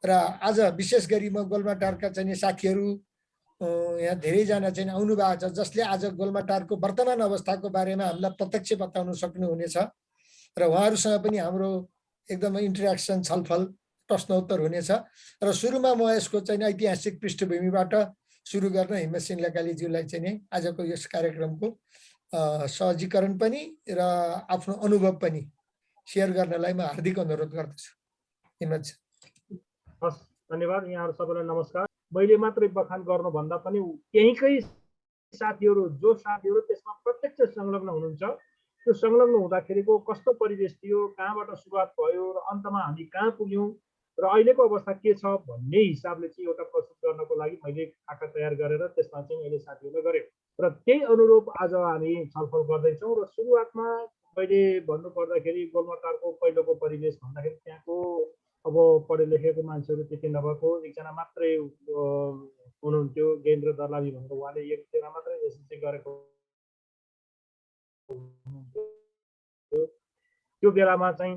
र आज विशेष गरी म गोलमाटारका चाहिँ साथीहरू यहाँ धेरैजना चाहिँ आउनु भएको छ, जसले आज गोलमाटारको वर्तमान अवस्थाको बारेमा हामीलाई प्रत्यक्ष बताउन सक्नुहुनेछ र उहाँहरूसँग पनि हाम्रो एकदमै इन्टरेक्सन, छलफल, प्रश्नोत्तर हुनेछ। र सुरुमा म यसको चाहिँ ऐतिहासिक पृष्ठभूमिबाट सुरु गर्न हिम्मतसिंह लेकालीज्यूलाई चाहिँ नि आजको यस कार्यक्रमको सहजीकरण पनि र आफ्नो अनुभव पनि सेयर गर्नलाई म हार्दिक अनुरोध गर्दछु। हिम्मत। हस्, धन्यवाद। यहाँहरू सबैलाई नमस्कार। मैले मात्रै बखान गर्नुभन्दा पनि केहीकै साथीहरू, जो साथीहरू त्यसमा प्रत्यक्ष संलग्न हुनुहुन्छ, त्यो संलग्न हुँदाखेरिको कस्तो परिवेश थियो, कहाँबाट सुरुवात भयो र अन्तमा हामी कहाँ पुग्यौँ र अहिलेको अवस्था के छ भन्ने हिसाबले चाहिँ एउटा प्रस्तुत गर्नको लागि मैले खाका तयार गरेर त्यसमा चाहिँ अहिले साथीहरूले गरे र त्यही अनुरूप आज हामी छलफल गर्दैछौँ। र सुरुवातमा मैले भन्नुपर्दाखेरि गोलमाटारको पहिलोको परिवेश भन्दाखेरि त्यहाँको अब पढे लेखेको मान्छेहरू त्यति नभएको, एकजना मात्रै हुनुहुन्थ्यो गेन्द्र दर्लावी भनेर, उहाँले एकजना मात्रै एसएससी गरेको। त्यो बेलामा चाहिँ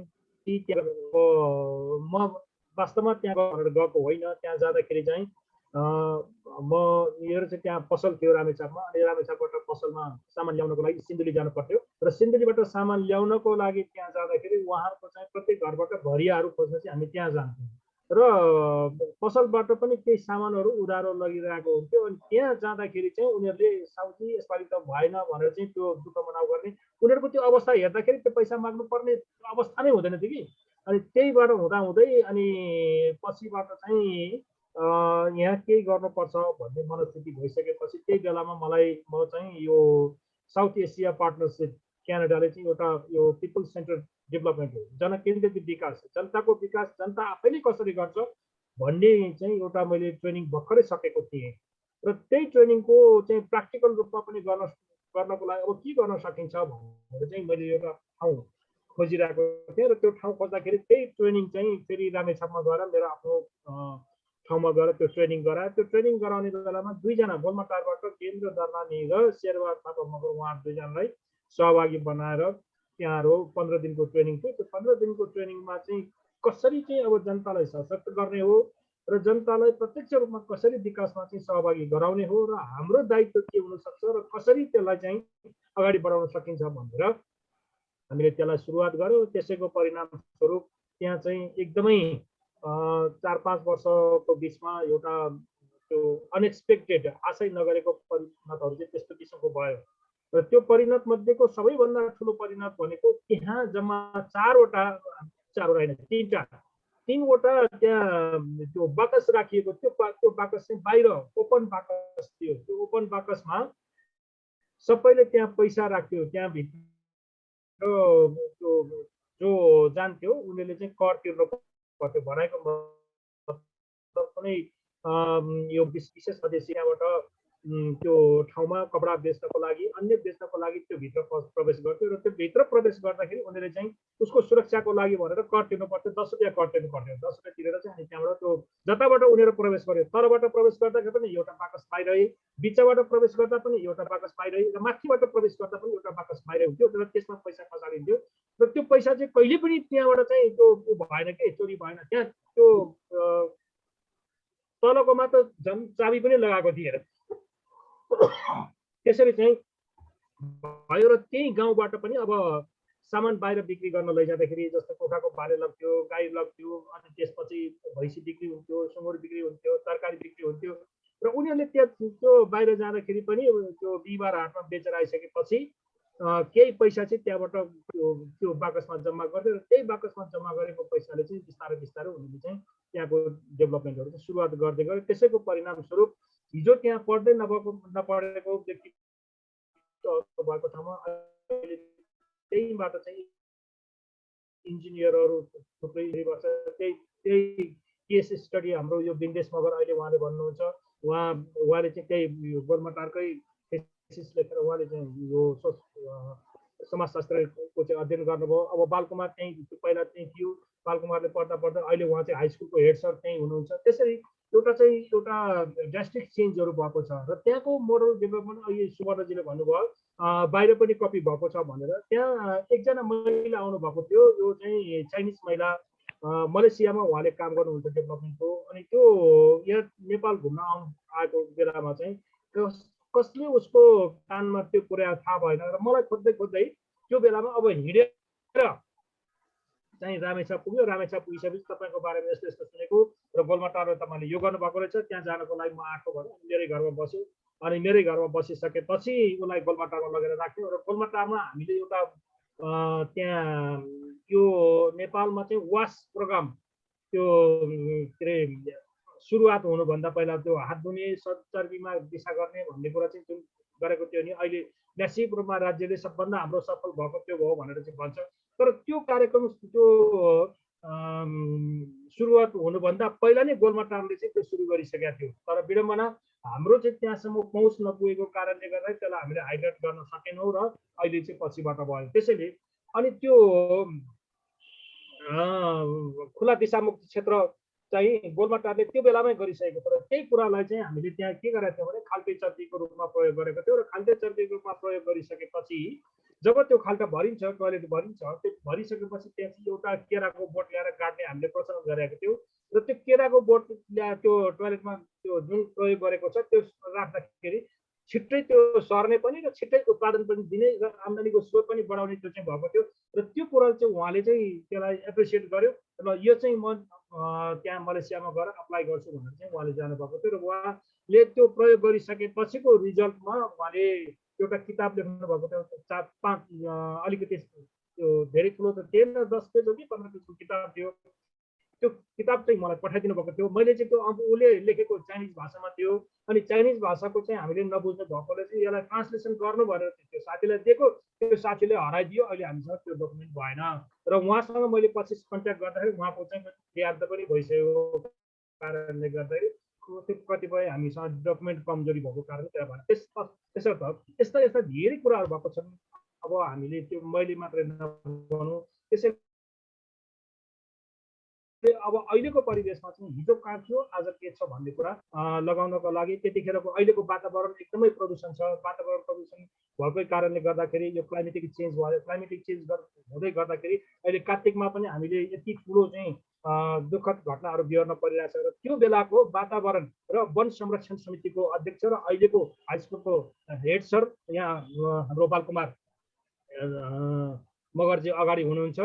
म वास्तवमा त्यहाँ गएको होइन। त्यहाँ जाँदाखेरि चाहिँ मेरो चाहिँ त्यहाँ पसल थियो रामेछापमा, अनि रामेछापबाट पसलमा सामान ल्याउनको लागि सिन्धुली जानु पर्थ्यो र सिन्धुलीबाट सामान ल्याउनको लागि त्यहाँ जाँदाखेरि उहाँहरूको चाहिँ प्रत्येक घरबाट भरियाहरू खोज्न चाहिँ हामी त्यहाँ जान्थ्यौँ र पसलबाट पनि केही सामानहरू उधारो लगिरहेको हुन्थ्यो। अनि त्यहाँ जाँदाखेरि चाहिँ उनीहरूले साउजी यसपालि त भएन भनेर चाहिँ त्यो दुःख मनाउ गर्ने, उनीहरूको त्यो अवस्था हेर्दाखेरि त्यो पैसा माग्नुपर्ने अवस्था नै हुँदैन थियो कि। अनि त्यहीबाट हुँदाहुँदै अनि पछिबाट चाहिँ यहाँ केही गर्नुपर्छ भन्ने मनस्थिति भइसकेपछि त्यही बेलामा म चाहिँ यो साउथ एसिया पार्टनरसिप क्यानाडाले चाहिँ एउटा यो पिपल सेन्टर डेभलपमेन्ट हो, जनकेन्द्रित विकास, जनताको विकास जनता आफैले कसरी गर्छ भन्ने चाहिँ एउटा मैले ट्रेनिङ भर्खरै सकेको थिएँ र त्यही ट्रेनिङको चाहिँ प्र्याक्टिकल रूपमा पनि गर्नको लागि अब के गर्न सकिन्छ भनेर चाहिँ मैले एउटा ठाउँ खोजिरहेको थिएँ र त्यो ठाउँ खोज्दाखेरि त्यही ट्रेनिङ चाहिँ फेरि रामेछापमा गएर मेरो आफ्नो ठाउँमा गएर त्यो ट्रेनिङ गरायो। त्यो ट्रेनिङ गराउने बेलामा दुईजना गोलमाटारबाट गेन्द्र दर्लानी र शेरबहादुर थापा मगर, उहाँ दुईजनालाई सहभागी बनाएर त्यहाँहरू 15 दिनको ट्रेनिङ थियो। त्यो 15 दिनको ट्रेनिङमा चाहिँ कसरी चाहिँ अब जनतालाई सशक्त गर्ने हो र जनतालाई प्रत्यक्ष रूपमा कसरी विकासमा चाहिँ सहभागी गराउने हो र हाम्रो दायित्व के हुनसक्छ र कसरी त्यसलाई चाहिँ अगाडि बढाउन सकिन्छ भनेर हामीले त्यसलाई सुरुवात गऱ्यौँ। त्यसैको परिणाम स्वरूप त्यहाँ चाहिँ एकदमै 4-5 वर्षको बिचमा एउटा त्यो अनएक्सपेक्टेड, आशै नगरेको परिणतहरू चाहिँ त्यस्तो किसिमको भयो र त्यो परिणत मध्येको सबैभन्दा ठुलो परिणत भनेको त्यहाँ जम्मा 3वटा त्यहाँ त्यो बाकस राखिएको थियो। त्यो बाकस चाहिँ बाहिर ओपन बाकस थियो। त्यो ओपन बाकसमा सबैले त्यहाँ पैसा राख्थ्यो। त्यहाँभित्र जो जान्थ्यो उनीहरूले चाहिँ कर तिर्नु पर्थ्यो। भनाइको मतलब कुनै यो विशेष सदस्यबाट त्यो ठाउँमा कपडा बेच्नको लागि, अन्य बेच्नको लागि त्यो भित्र प्रवेश गर्थ्यो र त्यो भित्र प्रवेश गर्दाखेरि उनीहरूले चाहिँ उसको सुरक्षाको लागि भनेर कर तिर्नु पर्थ्यो। 10 रुपियाँ कर तिर्नु पर्थ्यो। 10 रुपियाँ तिरेर चाहिँ अनि त्यहाँबाट त्यो जताबाट उनीहरू प्रवेश गर्यो, तलबाट प्रवेश गर्दाखेरि पनि एउटा बाकस पाइरहे, बिचबाट प्रवेश गर्दा पनि एउटा बाकस पाइरहे र माथिबाट प्रवेश गर्दा पनि एउटा बाकस पाइरहे हुन्थ्यो र त्यसमा पैसा खसालिन्थ्यो र त्यो पैसा चाहिँ कहिले पनि त्यहाँबाट चाहिँ त्यो भएन कि चोरी भएन। त्यहाँ त्यो तलकोमा त झन् चाबी पनि लगाएको थिएन। त्यसरी चाहिँ भयो र त्यही गाउँबाट पनि अब सामान बाहिर बिक्री गर्न लैजाँदाखेरि जस्तो कुखुराको भाले लग्थ्यो, गाई लग्थ्यो, अनि त्यसपछि भैँसी बिक्री हुन्थ्यो, सुँगुर बिक्री हुन्थ्यो, तरकारी बिक्री हुन्थ्यो र उनीहरूले त्यो बाहिर जाँदाखेरि पनि त्यो बिहिबार हाटमा बेचेर आइसकेपछि केही पैसा चाहिँ त्यहाँबाट त्यो बाकसमा जम्मा गर्थ्यो र त्यही बाकसमा जम्मा गरेको पैसाले चाहिँ बिस्तारै बिस्तारै उनीहरूले चाहिँ त्यहाँको डेभलपमेन्टहरू चाहिँ सुरुवात गर्दै गयो। त्यसैको परिणाम स्वरूप हिजो त्यहाँ पढ्दै नपढेको व्यक्ति भएको ठाउँमा त्यहीबाट चाहिँ इन्जिनियरहरू थुप्रै वर्ष त्यही केस स्टडी हाम्रो यो विन्देश मगर अहिले उहाँले भन्नुहुन्छ, उहाँले चाहिँ त्यही गोलमाटारकै थेसिस लेखेर उहाँले चाहिँ यो समाजशास्त्रको चाहिँ अध्ययन गर्नुभयो। अब बालकुमार त्यही पहिला त्यही थियो, बालकुमारले पढ्दा पढ्दा अहिले उहाँ चाहिँ हाई स्कुलको हेड सर त्यही हुनुहुन्छ। त्यसरी एउटा ड्रास्टिक चेन्जहरू भएको छ र त्यहाँको मोडल डेभलपमेन्ट अहिले सुवर्णजीले भन्नुभयो बाहिर पनि कपी भएको छ भनेर। त्यहाँ एकजना महिला आउनुभएको थियो, यो चाहिँ चाइनिज महिला, मलेसियामा उहाँले काम गर्नुहुन्छ डेभलपमेन्टको अनि त्यो यहाँ नेपाल घुम्न आएको बेलामा चाहिँ कसले उसको कानमा त्यो कुरा थाहा भएन र मलाई खोज्दै खोज्दै त्यो बेलामा अब हिँडेर चाहिँ रामेछाप पुग्यो। रामेछाप पुगिसकेपछि तपाईँको बारेमा यस्तो यस्तो सुनेको र गोलमाटारमा तपाईँले यो गर्नुभएको रहेछ, त्यहाँ जानको लागि म आएको भनेर मेरै घरमा बस्यो। अनि मेरै घरमा बसिसकेपछि उसलाई गोलमाटारमा लगेर राख्यो र गोलमाटारमा हामीले एउटा त्यहाँ यो नेपालमा चाहिँ वास प्रोग्राम त्यो के अरे सुरुवात हुनुभन्दा पहिला त्यो हात धुने चर्बीमा दिशा गर्ने भन्ने कुरा चाहिँ जुन गरेको थियो नि अहिले वैश्विक रूपमा राज्यले सबभन्दा हाम्रो सफल भएको त्यो हो भनेर चाहिँ भन्छ। तर त्यो कार्यक्रम त्यो सुरुवात हुनुभन्दा पहिला नै गोलमाटारले चाहिँ त्यो सुरु गरिसकेका थियो। तर विडम्बना हाम्रो चाहिँ त्यहाँसम्म पहुँच नपुगेको कारणले गर्दा त्यसलाई हामीले हाइलाइट गर्न सकेनौँ र अहिले चाहिँ पछिबाट भयो। त्यसैले अनि त्यो खुला दिशामुक्त क्षेत्र चाहिँ गोलमाटारले त्यो बेलामै गरिसकेको थियो र त्यही कुरालाई चाहिँ हामीले त्यहाँ के गरेका थियौँ भने खाल्टे चर्कीको रूपमा प्रयोग गरेको थियो र खाल्टे चर्कीको रूपमा प्रयोग गरिसकेपछि जब त्यो खाल्टा भरिन्छ, टोयलेट भरिन्छ, त्यो भरिसकेपछि त्यहाँ चाहिँ एउटा केराको बोट ल्याएर गाड्ने हामीले प्रचलन गरेका थियौँ र त्यो केराको बोट ल्याएर त्यो टोयलेटमा त्यो जुन प्रयोग गरेको छ त्यो राख्दाखेरि छिट्टै त्यो सर्ने पनि र छिट्टै उत्पादन पनि दिने र आम्दानीको स्रोत पनि बढाउने त्यो चाहिँ भएको थियो र त्यो कुरा चाहिँ उहाँले चाहिँ त्यसलाई एप्रिसिएट गर्यो र यो चाहिँ म त्यहाँ मलेसियामा गएर अप्लाई गर्छु भनेर चाहिँ उहाँले जानुभएको थियो र उहाँले त्यो प्रयोग गरिसकेपछिको रिजल्टमा उहाँले एउटा किताब लेख्नु भएको थियो। 4-5 अलिकति त्यो धेरै ठुलो त थिएन, 10 पेज हो कि 15 पेजको किताब थियो। त्यो किताब चाहिँ मलाई पठाइदिनु भएको थियो। मैले चाहिँ त्यो उसले लेखेको चाइनिज भाषामा थियो अनि चाइनिज भाषाको चाहिँ हामीले नबुझ्नु भएकोले चाहिँ यसलाई ट्रान्सलेसन गर्नु भनेर त्यो साथीलाई दिएको, त्यो साथीले हराइदियो। अहिले हामीसँग त्यो डकुमेन्ट भएन र उहाँसँग मैले पछि कन्ट्याक्ट गर्दाखेरि उहाँको चाहिँ याद पनि भइसकेको कारणले गर्दाखेरि त्यो कतिपय हामीसँग डकुमेन्ट कमजोरी भएको कारणले त्यहाँ भएन। त्यसर्थ यस्ता यस्ता धेरै कुराहरू भएको छन्। अब हामीले त्यो मैले मात्रै नभनौँ, त्यसै अब अहिलेको परिवेशमा चाहिँ हिजो कहाँ थियो आज के छ भन्ने कुरा लगाउनको लागि त्यतिखेरको अहिलेको वातावरण एकदमै प्रदूषण छ। वातावरण प्रदूषण भएकै कारणले गर्दाखेरि यो क्लाइमेटिक चेन्ज भयो। क्लाइमेटिक चेन्ज हुँदै गर्दाखेरि अहिले कार्तिकमा पनि हामीले यति ठुलो चाहिँ दुःखद घटनाहरू बिहोर्न परिरहेछ र त्यो बेलाको वातावरण र वन संरक्षण समितिको अध्यक्ष र अहिलेको हाई स्कुलको हेड सर यहाँ हाम्रो बालकुमार मगरजी अगाडि हुनुहुन्छ।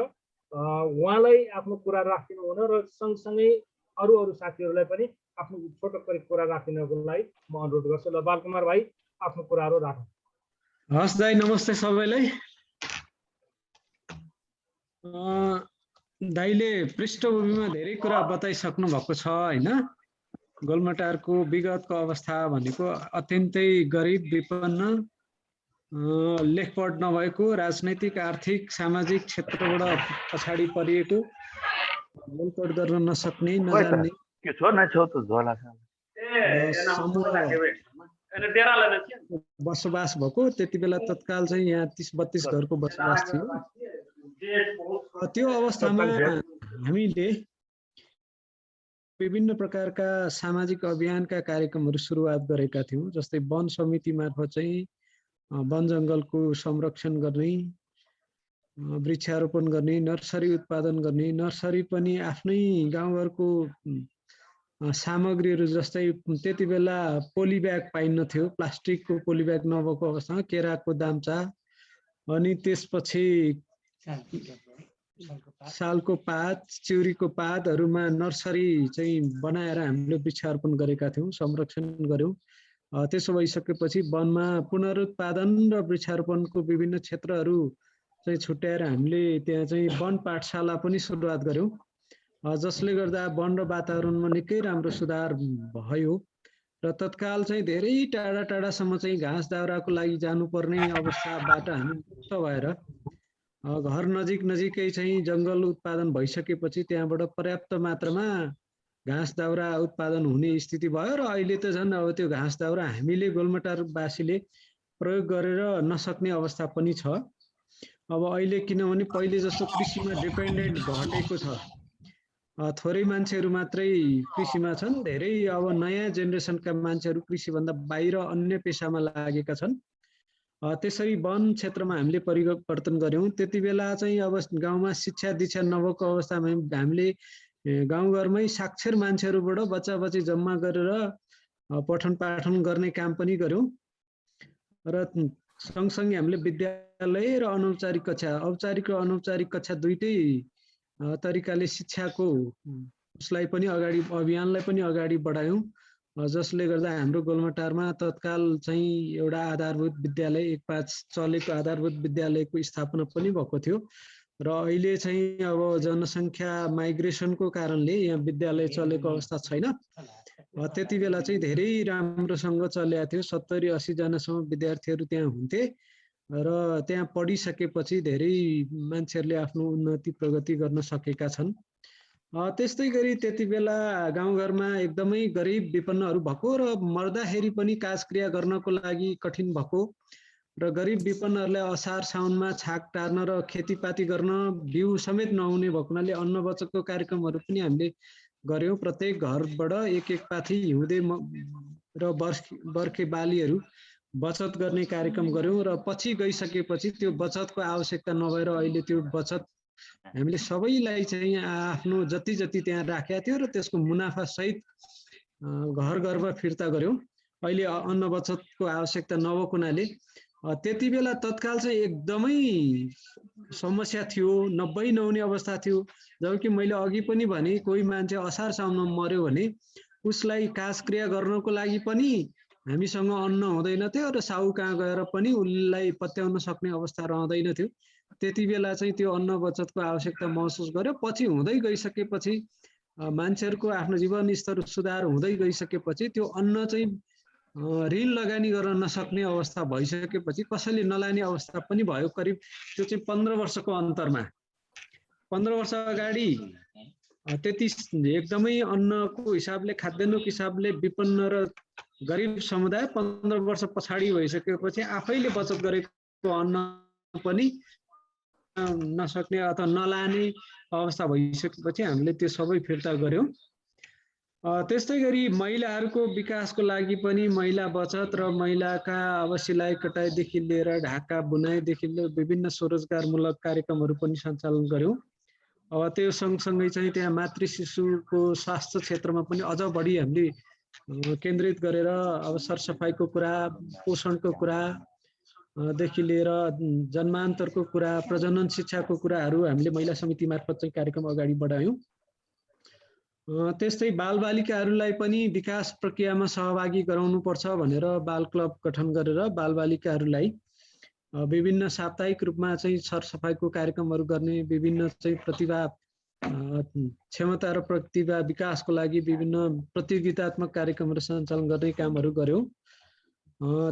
उहाँलाई आफ्नो कुरा राखिदिनु हुन र सँगसँगै अरू साथीहरूलाई पनि आफ्नो छोटो कुरा राखिदिनको लागि म अनुरोध गर्छु। ल बालकुमार भाइ आफ्नो कुराहरू राख्नु। हस् दाइ, नमस्ते सबैलाई। दाइले पृष्ठभूमिमा धेरै कुरा बताइसक्नु भएको छ हैन। गोलमाटारको विगतको अवस्था भनेको अत्यन्तै गरिब विपन्न लेखपढ नभएको राजनैतिक आर्थिक सामाजिक क्षेत्रबाट पछाडि परिएको बोलपट गर्न नसक्ने नजान्ने बसोबास भएको। त्यति बेला तत्काल चाहिँ यहाँ 30-32 घरको बसोबास थियो। त्यो अवस्थामा हामीले विभिन्न प्रकारका सामाजिक अभियानका कार्यक्रमहरू सुरुवात गरेका थियौँ। जस्तै वन समिति मार्फत चाहिँ वन जङ्गलको संरक्षण गर्ने, वृक्षारोपण गर्ने, नर्सरी उत्पादन गर्ने। नर्सरी पनि आफ्नै गाउँघरको सामग्रीहरू जस्तै त्यति बेला पोली ब्याग पाइन्न थियो, प्लास्टिकको पोली ब्याग नभएको अवस्थामा केराको दाम्चा अनि त्यसपछि सालको पात, चिउरीको पातहरूमा नर्सरी चाहिँ बनाएर हामीले वृक्षारोपण गरेका थियौँ, संरक्षण गर्यौँ। त्यसो भइसकेपछि वनमा पुनरुत्पादन र वृक्षारोपणको विभिन्न क्षेत्रहरू चाहिँ छुट्याएर हामीले त्यहाँ चाहिँ वन पाठशाला पनि सुरुवात गर्यौँ, जसले गर्दा वन र वातावरणमा निकै राम्रो सुधार भयो र तत्काल चाहिँ धेरै टाढा टाढासम्म चाहिँ घाँस दाउराको लागि जानुपर्ने अवस्थाबाट हामी मुक्त भएर घर नजिकै चाहिँ जङ्गल उत्पादन भइसकेपछि त्यहाँबाट पर्याप्त मात्रामा घाँस दाउरा उत्पादन हुने स्थिति भयो र अहिले त झन् अब त्यो घाँस दाउरा हामीले गोलमाटारवासीले प्रयोग गरेर नसक्ने अवस्था पनि छ। अब अहिले किनभने पहिले जस्तो कृषिमा डिपेन्डेन्ट घटेको छ, थोरै मान्छेहरू मात्रै कृषिमा छन्, धेरै अब नयाँ जेनेरेसनका मान्छेहरू कृषिभन्दा बाहिर अन्य पेसामा लागेका छन्। त्यसरी वन क्षेत्रमा हामीले परिवर्तन गर्यौँ। त्यति बेला चाहिँ अब गाउँमा शिक्षा दीक्षा नभएको अवस्थामा हामीले गाउँघरमै साक्षर मान्छेहरूबाट बच्चा-बच्ची जम्मा गरेर पठन पाठन गर्ने काम पनि गर्यौं र सँगसँगै हामीले विद्यालय र अनौपचारिक कक्षा, औपचारिक र अनौपचारिक कक्षा दुईटै तरिकाले शिक्षाको उसलाई पनि अगाडि, अभियानलाई पनि अगाडि बढायौं, जसले गर्दा हाम्रो गोलमाटारमा तत्काल चाहिँ एउटा आधारभूत विद्यालय 1/5 चलेको आधारभूत विद्यालयको स्थापना पनि भएको थियो र अहिले चाहिँ अब जनसङ्ख्या माइग्रेसनको कारणले यहाँ विद्यालय चलेको अवस्था छैन। त्यति बेला चाहिँ धेरै राम्रोसँग चलेको थियो, 70-80 जनासम्म विद्यार्थीहरू त्यहाँ हुन्थे र त्यहाँ पढिसकेपछि धेरै मान्छेहरूले आफ्नो उन्नति प्रगति गर्न सकेका छन्। त्यस्तै गरी त्यति बेला गाउँघरमा एकदमै गरिब विपन्नहरू भएको र मर्दाखेरि पनि काजक्रिया गर्नको लागि कठिन भएको र गरिब विपन्नहरूलाई असार साउनमा छाक टार्न र खेतीपाती गर्न बिउ समेत नहुने भएको हुनाले अन्न बचतको कार्यक्रमहरू पनि हामीले गर्यौं। प्रत्येक घरबाट एक पाथी हिउँदे र बर्खे बालीहरू बचत गर्ने कार्यक्रम गर्यौं र पछि गइसकेपछि त्यो बचतको आवश्यकता नभएर अहिले त्यो बचत हामीले सबैलाई चाहिँ आफ्नो जति जति त्यहाँ राखेका थियो र त्यसको मुनाफा सहित घर घरमा फिर्ता गर्यौं। अहिले अन्न बचतको आवश्यकता नभएको हुनाले त्यति बेला तत्काल चाहिँ एकदमै समस्या थियो, नब्बई नहुने अवस्था थियो। जबकि मैले अघि पनि भने कोही मान्छे असार साउनमा मर्यो भने उसलाई काजक्रिया गर्नको लागि पनि हामीसँग अन्न हुँदैन थियो र साहु कहाँ गएर पनि उसलाई पत्याउन सक्ने अवस्था रहँदैन थियो। त्यति बेला चाहिँ त्यो अन्न बचतको आवश्यकता महसुस गर्यो। पछि हुँदै गइसकेपछि मान्छेहरूको आफ्नो जीवन स्तर सुधार हुँदै गइसकेपछि त्यो अन्न चाहिँ ऋण लगानी गर्न नसक्ने अवस्था भइसकेपछि कसैले नलाने अवस्था पनि भयो। करिब त्यो चाहिँ 15 वर्षको अन्तरमा, 15 वर्ष अगाडि त्यति एकदमै अन्नको हिसाबले, खाद्यान्नको हिसाबले विपन्न र गरिब समुदाय 15 वर्ष पछाडि भइसकेपछि आफैले बचत गरेको अन्न पनि नसक्ने अथवा नलाने अवस्था भइसकेपछि हामीले त्यो सबै फिर्ता गर्यौं। त्यस्तै गरी महिलाहरूको विकासको लागि पनि महिला बचत र महिलाका अब सिलाइ कटाइदेखि लिएर ढाका बुनाइदेखि लिएर विभिन्न स्वरोजगारमूलक कार्यक्रमहरू पनि सञ्चालन गर्यौं। अब त्यो सँगसँगै चाहिँ त्यहाँ मातृ शिशुको स्वास्थ्य क्षेत्रमा पनि अझ बढी हामीले केन्द्रित गरेर अब सरसफाइको कुरा, पोषणको कुरा देखि लिएर जन्मान्तरको कुरा, प्रजनन शिक्षाको कुराहरू हामीले महिला समिति मार्फत चाहिँ कार्यक्रम अगाडि बढायौं। त्यस्तै बालबालिकाहरूलाई पनि विकास प्रक्रियामा सहभागी गराउनुपर्छ भनेर बाल क्लब गठन गरेर बालबालिकाहरूलाई विभिन्न साप्ताहिक रूपमा चाहिँ सरसफाइको कार्यक्रमहरू गर्ने, विभिन्न चाहिँ प्रतिभा क्षमता र प्रतिभा विकासको लागि विभिन्न प्रतियोगितात्मक कार्यक्रमहरू सञ्चालन गर्ने कामहरू गर्यौं।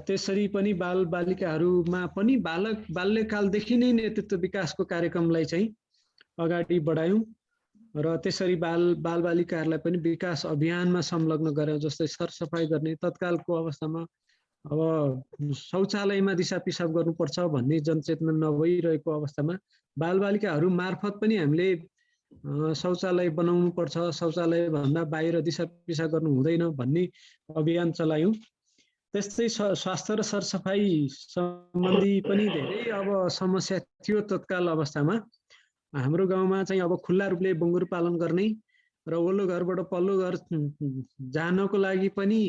त्यसरी पनि बालबालिकाहरूमा पनि बाल्यकालदेखि नै नेतृत्व विकासको कार्यक्रमलाई चाहिँ अगाडि बढायौं र त्यसरी बालबालिकाहरूलाई पनि विकास अभियानमा संलग्न गऱ्यौं। जस्तै सरसफाइ गर्ने, तत्कालको अवस्थामा अब शौचालयमा दिशा पिसाब गर्नुपर्छ भन्ने जनचेतना नभइरहेको अवस्थामा बालबालिकाहरू मार्फत पनि हामीले शौचालय बनाउनु पर्छ, शौचालय भन्दा बाहिर दिशा पिसाब गर्नु हुँदैन भन्ने अभियान चलायौं। त्यस्तै स्वास्थ्य र सरसफाइ सम्बन्धी पनि धेरै अब समस्या थियो तत्काल अवस्थामा। हाम्रो गाउँमा चाहिँ अब खुल्ला रूपले बङ्गुर पालन गर्ने र वल्लो घरबाट पल्लो घर जानको लागि पनि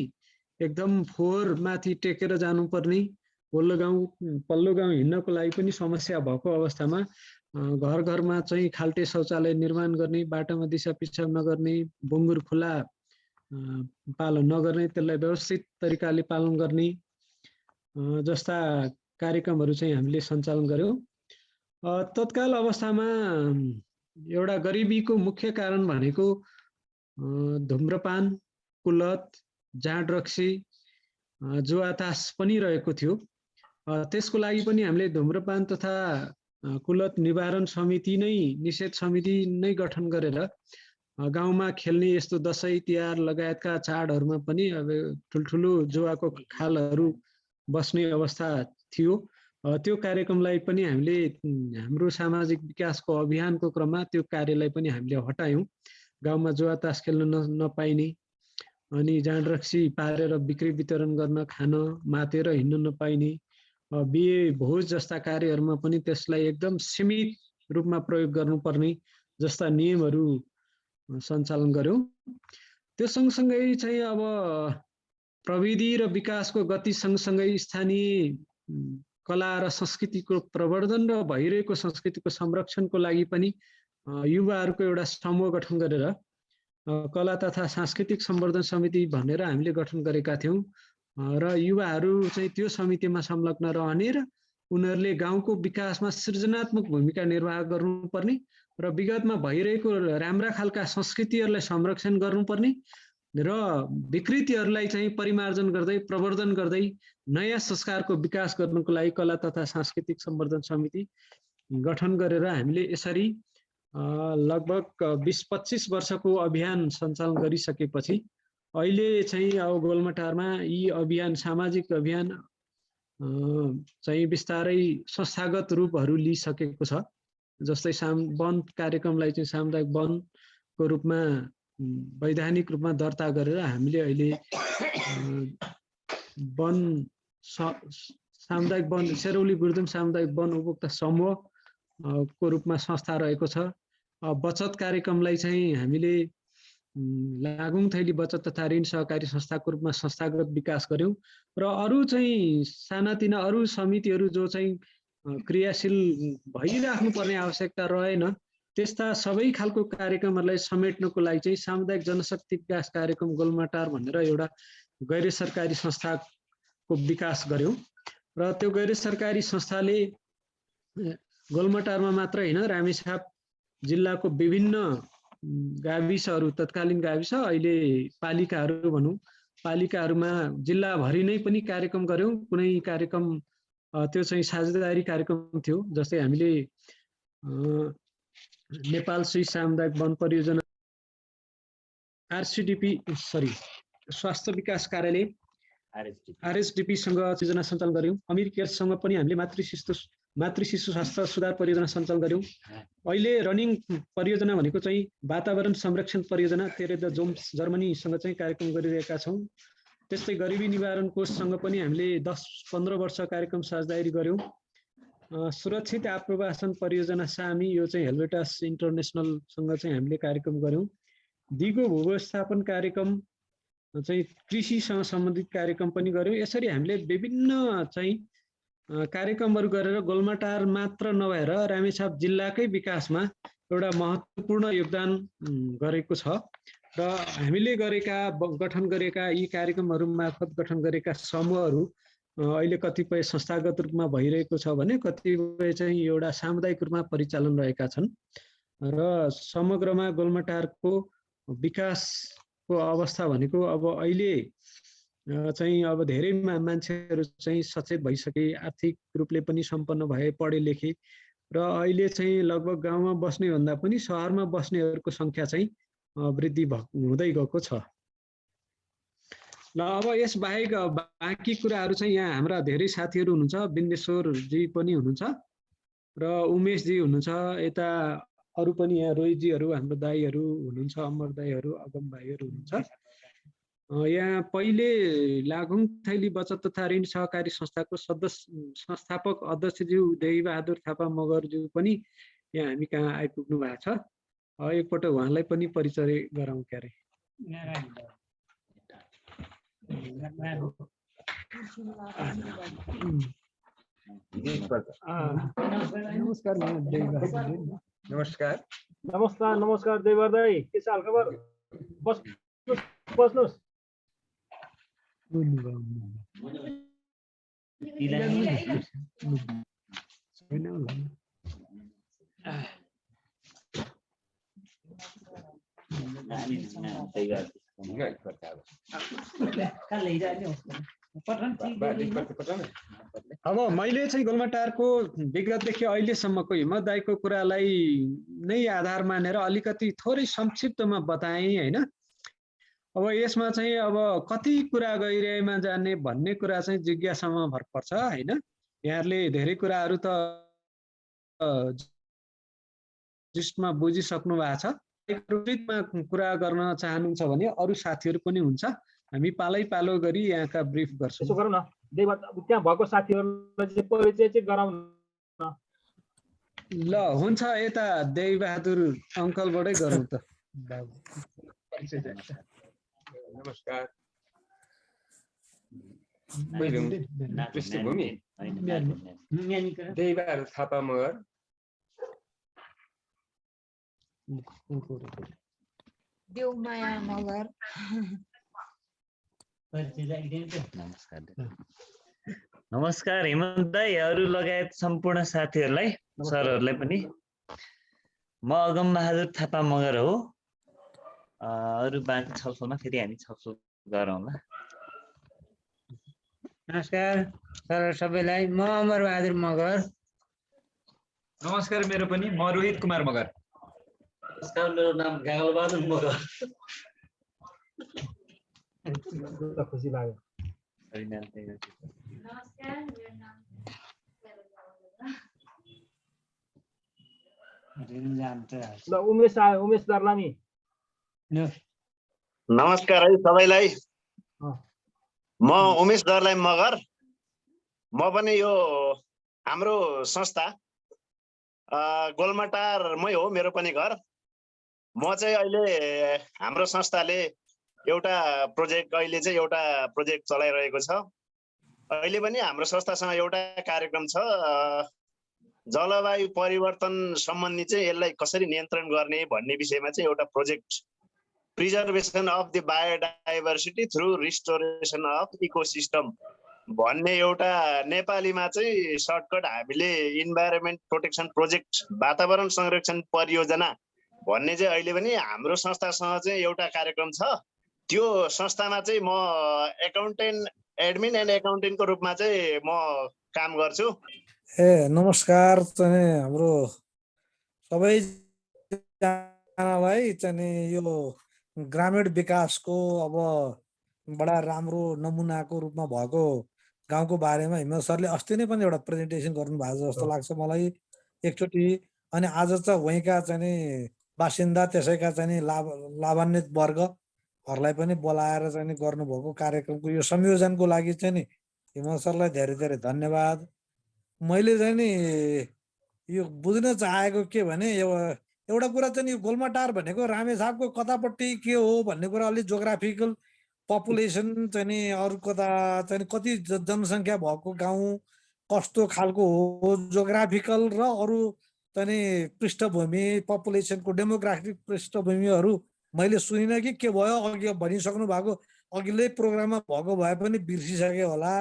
एकदम फोहोर माथि टेकेर जानुपर्ने, वल्लो गाउँ पल्लो गाउँ हिँड्नको लागि पनि समस्या भएको अवस्थामा घर घरमा चाहिँ खाल्टे शौचालय निर्माण गर्ने, बाटोमा दिशा पिसाब नगर्ने, बङ्गुर खुला पालन नगर्ने, त्यसलाई व्यवस्थित तरिकाले पालन गर्ने जस्ता कार्यक्रमहरू चाहिँ हामीले सञ्चालन गर्यौं। तत्काल अवस्थामा एउटा गरिबीको मुख्य कारण भनेको धुम्रपान, कुलत, जाँड रक्सी, जुवातास पनि रहेको थियो। त्यसको लागि पनि हामीले धुम्रपान तथा कुलत निवारण समिति नै, निषेध समिति नै गठन गरेर गाउँमा खेल्ने यस्तो दशैं तिहार लगायतका चाडहरूमा पनि अब ठुल्ठुलो जुवाको खालहरू बस्ने अवस्था थियो। त्यो कार्यक्रमलाई पनि हामीले हाम्रो सामाजिक विकासको अभियानको क्रममा त्यो कार्यलाई पनि हामीले हटायौं। गाउँमा जुवातास खेल्न नपाइने, अनि जाँड रक्सी पारेर बिक्री वितरण गर्न, खान, मातेर हिँड्न नपाइने, बिहे भोज जस्ता कार्यहरूमा पनि त्यसलाई एकदम सीमित रूपमा प्रयोग गर्नुपर्ने जस्ता नियमहरू सञ्चालन गर्यौं। त्यो सँगसँगै चाहिँ अब प्रविधि र विकासको गति सँगसँगै स्थानीय कला र संस्कृतिको प्रवर्धन र भइरहेको संस्कृतिको संरक्षणको लागि पनि युवाहरूको एउटा समूह गठन गरेर कला तथा सांस्कृतिक सम्वर्धन समिति भनेर हामीले गठन गरेका थियौँ र युवाहरू चाहिँ त्यो समितिमा संलग्न रहने र उनीहरूले गाउँको विकासमा सृजनात्मक भूमिका निर्वाह गर्नुपर्ने र विगतमा भइरहेको राम्रा खालका संस्कृतिहरूलाई संरक्षण गर्नुपर्ने र विकृतिहरूलाई चाहिँ परिमार्जन गर्दै प्रवर्धन गर्दै नयाँ संस्कारको विकास गर्नको लागि कला तथा सांस्कृतिक सम्वर्धन समिति गठन गरेर हामीले यसरी लगभग 20-25 वर्षको अभियान सञ्चालन गरिसकेपछि अहिले चाहिँ अब गोलमाटारमा यी अभियान सामाजिक अभियान चाहिँ बिस्तारै संस्थागत रूपहरू लिइसकेको छ। जस्तै वन कार्यक्रमलाई चाहिँ सामुदायिक वनको रूपमा वैधानिक रूपमा दर्ता गरेर हामीले अहिले वन सामुदायिक वन सेरौली गुरुदुम सामुदायिक वन उपभोक्ता समूह को रूपमा संस्था रहेको छ। बचत कार्यक्रमलाई चाहिँ हामीले लागुङ थैली बचत तथा ऋण सहकारी संस्थाको रूपमा संस्थागत विकास गर्यौं र अरू चाहिँ सानातिना अरू समितिहरू जो चाहिँ क्रियाशील भइराख्नु पर्ने आवश्यकता रहेन त्यस्ता सबै खालको कार्यक्रमहरूलाई समेट्नको लागि चाहिँ सामुदायिक जनशक्ति विकास कार्यक्रम गोलमाटार भनेर एउटा गैर सरकारी संस्थाको विकास गर्यौं र त्यो गैर सरकारी संस्थाले गोलमाटारमा मात्र हैन रामेछाप जिल्लाको विभिन्न गाविसहरू तत्कालीन गाविस अहिले पालिकाहरू भनौं पालिकाहरूमा जिल्लाभरि नै पनि कार्यक्रम गर्यौं। कुनै कार्यक्रम त्यो चाहिँ साझेदारी कार्यक्रम थियो जस्तै हामीले नेपाल स्विस सामुदायिक वन परियोजना स्वास्थ्य विकास कार्यालय आरएसडीपी सँग योजना सञ्चालन गर्यौं। अमेरिकासँग पनि हामीले मातृ शिशु स्वास्थ्य सुधार परियोजना सञ्चालन गर्यौं। अहिले रनिङ परियोजना भनेको चाहिँ वातावरण संरक्षण परियोजना तेरेदा जोम्स जर्मनीसँग चाहिँ कार्यक्रम गरिरहेका छौं। त्यस्तै गरिबी निवारण कोषसँग पनि हामीले 10-15 वर्ष कार्यक्रम साझेदारी गर्यौं। सुरक्षित आप्रवासन परियोजना सामी यो चाहिँ हेल्वेटास इन्टरनेसनलसँग चाहिँ हामीले कार्यक्रम गर्यौं। दिगो भूव्यवस्थापन कार्यक्रम चाहिँ कृषिसँग सम्बन्धित कार्यक्रम पनि गर्यौं। यसरी हामीले विभिन्न चाहिँ कार्यक्रमहरू गरेर गोलमाटार मात्र नभएर रामेछाप जिल्लाकै विकासमा एउटा महत्त्वपूर्ण योगदान गरेको छ र हामीले गठन गरेका यी कार्यक्रमहरू मार्फत गठन गरेका समूहहरू अहिले कतिपय संस्थागत रूपमा भइरहेको छ भने कतिपय चाहिँ एउटा सामुदायिक रूपमा परिचालन रहेका छन् र समग्रमा गोलमाटारको विकासको अवस्था भनेको अब अहिले चाहिँ अब धेरै मान्छेहरू चाहिँ सचेत भइसके आर्थिक रूपले पनि सम्पन्न भए पढे लेखे र अहिले चाहिँ लगभग गाउँमा बस्ने भन्दा पनि शहरमा बस्नेहरूको संख्या चाहिँ वृद्धि हुँदै गएको छ। ल अब यस बाहेक बाँकी कुराहरू चाहिँ यहाँ हाम्रा धेरै साथीहरू हुनुहुन्छ। बिन्देश्वरजी पनि हुनुहुन्छ र उमेशजी हुनुहुन्छ। यता अरू पनि यहाँ रोहितजीहरू हाम्रो दाईहरू हुनुहुन्छ, अमर दाईहरू, अगम भाइहरू हुनुहुन्छ। यहाँ पहिले लागुङ थैली बचत तथा ऋण सहकारी संस्थाको संस्थापक अध्यक्षज्यू देवीबहादुर थापा मगरज्यू पनि यहाँ हामी कहाँ आइपुग्नु भएको छ। एकपल्ट उहाँलाई पनि परिचय गराउँ क्यारे। नमस्कार देवर दाई, के छ हालखबर? बस्नुहोस्। अब मैले चाहिँ गोलमाटारको विगतदेखि अहिलेसम्मको हिम्मत दाइको कुरालाई नै आधार मानेर अलिकति थोरै संक्षिप्तमा बताएँ हैन। अब यसमा चाहिँ अब कति कुरा गहिराइमा जाने भन्ने कुरा चाहिँ जिज्ञासामा भर पर्छ हैन। यहाँहरूले धेरै कुराहरू त जिस्टमा बुझिसक्नु भएको छ। विस्तृतमा कुरा गर्न चाहनुहुन्छ भने अरू साथीहरू पनि हुन्छ, हामी पालै पालो गरी यहाँका ब्रिफ गर्छौँ। यसो गरौँ न, त्यहाँ भएको साथीहरूलाई चाहिँ परिचय चाहिँ गराउँ न। ल हुन्छ, यता देवीबहादुर अङ्कलबाटै गरौँ त। नमस्कार पृष्ठभूमि देवबहादुर थापा मगर देवमाया मगर नमस्कार हेमन्त दाई अरू लगायत सम्पूर्ण साथीहरूलाई सरहरूलाई पनि म अगम बहादुर थापा मगर हो अरू बाँकी छलफलमा फेरि हामी छलफल गरौँला नमस्कार सर सबैलाई म अमर बहादुर मगर नमस्कार मेरो पनि म रोहित कुमार मगर नमस्कार मेरो नाम गागल बहादुर मगर खुसी लाग्यो नमस्कार मेरो नाम ल उमेश दर्लामी नमस्कार है सबैलाई म उमेश दर्लाई मगर म पनि यो हाम्रो संस्था गोलमाटारमै हो मेरो पनि घर म चाहिँ अहिले हाम्रो संस्थाले एउटा प्रोजेक्ट चलाइरहेको छ अहिले पनि हाम्रो संस्थासँग एउटा कार्यक्रम छ जलवायु परिवर्तन सम्बन्धी चाहिँ यसलाई कसरी नियन्त्रण गर्ने भन्ने विषयमा चाहिँ एउटा project preservation of the biodiversity through restoration of ecosystem भन्ने एउटा नेपालीमा चाहिँ सर्टकट हामीले इन्भाइरोमेन्ट प्रोटेक्सन प्रोजेक्ट वातावरण संरक्षण परियोजना भन्ने चाहिँ अहिले पनि हाम्रो संस्थासँग चाहिँ एउटा कार्यक्रम छ त्यो संस्थामा चाहिँ म एडमिन एन्ड एकाउन्टेन्टको रूपमा चाहिँ म काम गर्छु नमस्कार चाहिँ हाम्रो सबैजनालाई चाहिँ यो ग्रामीण विकासको अब बडा राम्रो नमुनाको रूपमा भएको गाउँको बारेमा हिम्मत सरले अस्ति नै पनि एउटा प्रेजेन्टेसन गर्नु भएको जस्तो लाग्छ मलाई एकचोटि अनि आज चाहिँ वहीँका चाहिँ बासिन्दा त्यसैका चाहिँ लाभान्वित वर्गहरूलाई पनि बोलाएर चाहिँ गर्नुभएको कार्यक्रमको यो संयोजनको लागि चाहिँ नि हिम्मत सरलाई धेरै धेरै धन्यवाद मैले चाहिँ नि यो बुझ्न चाहेको के भने एउटा कुरा चाहिँ यो गोलमाटार भनेको रामेछापको कतापट्टि के हो भन्ने कुरा अलि जोग्राफिकल पपुलेसन चाहिँ नि अरू कता चाहिँ कति जनसङ्ख्या भएको गाउँ कस्तो खालको हो जोग्राफिकल र अरू चाहिँ पृष्ठभूमि पपुलेसनको डेमोग्राफिक पृष्ठभूमिहरू मैले सुनिनँ कि के भयो अघि भनिसक्नु भएको अघिल्लै प्रोग्राममा भएको भए पनि बिर्सिसके होला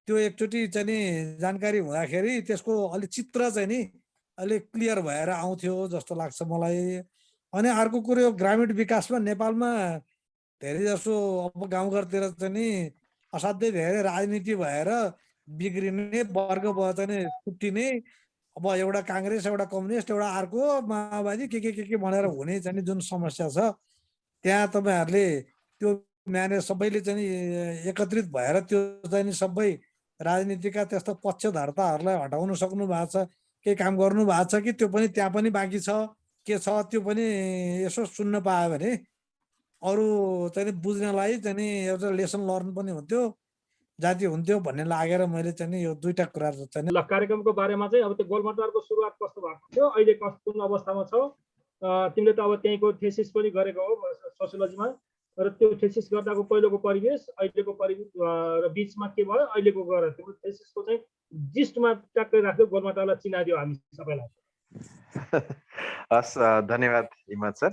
त्यो एकचोटि चाहिँ नि जानकारी हुँदाखेरि त्यसको अलि चित्र चाहिँ नि अलि क्लियर भएर आउँथ्यो जस्तो लाग्छ मलाई अनि अर्को कुरो ग्रामीण विकासमा नेपालमा धेरै जसो अब गाउँघरतिर चाहिँ नि असाध्यै धेरै राजनीति भएर बिग्रिने वर्ग चाहिँ छुट्टिने अब एउटा काङ्ग्रेस एउटा कम्युनिस्ट एउटा अर्को माओवादी के भनेर हुने चाहिँ जुन समस्या छ त्यहाँ तपाईँहरूले त्यो म्यानेज सबैले चाहिँ एकत्रित भएर त्यो चाहिँ सबै राजनीतिका त्यस्तो पक्षधर्ताहरूलाई हटाउन सक्नु भएको छ केही काम गर्नु भएको छ कि त्यो पनि त्यहाँ पनि बाँकी छ के छ त्यो पनि यसो सुन्न पायो भने अरू चाहिँ बुझ्नलाई चाहिँ एउटा लेसन लर्न पनि हुन्थ्यो जाति हुन्थ्यो भन्ने लागेर मैले चाहिँ यो दुईटा कुरा चाहिँ ल कार्यक्रमको बारेमा चाहिँ अब त्यो गोलमाटारको सुरुवात कस्तो भएको थियो अहिले कुन अवस्थामा छ तिमीले त अब त्यहीँको थेसिस पनि गरेको हो सोसियोलोजीमा र त्यो थेसिस गर्दाको पहिलोको परिवेश अहिलेको परिवेश र बिचमा के भयो अहिलेको गरेर त्यो थेसिसको चाहिँ जिस्टमा ट्याक्कै राख्यो गोलमाटारलाई चिनाइदियो हामी सबैलाई हस् धन्यवाद हिम्मत सर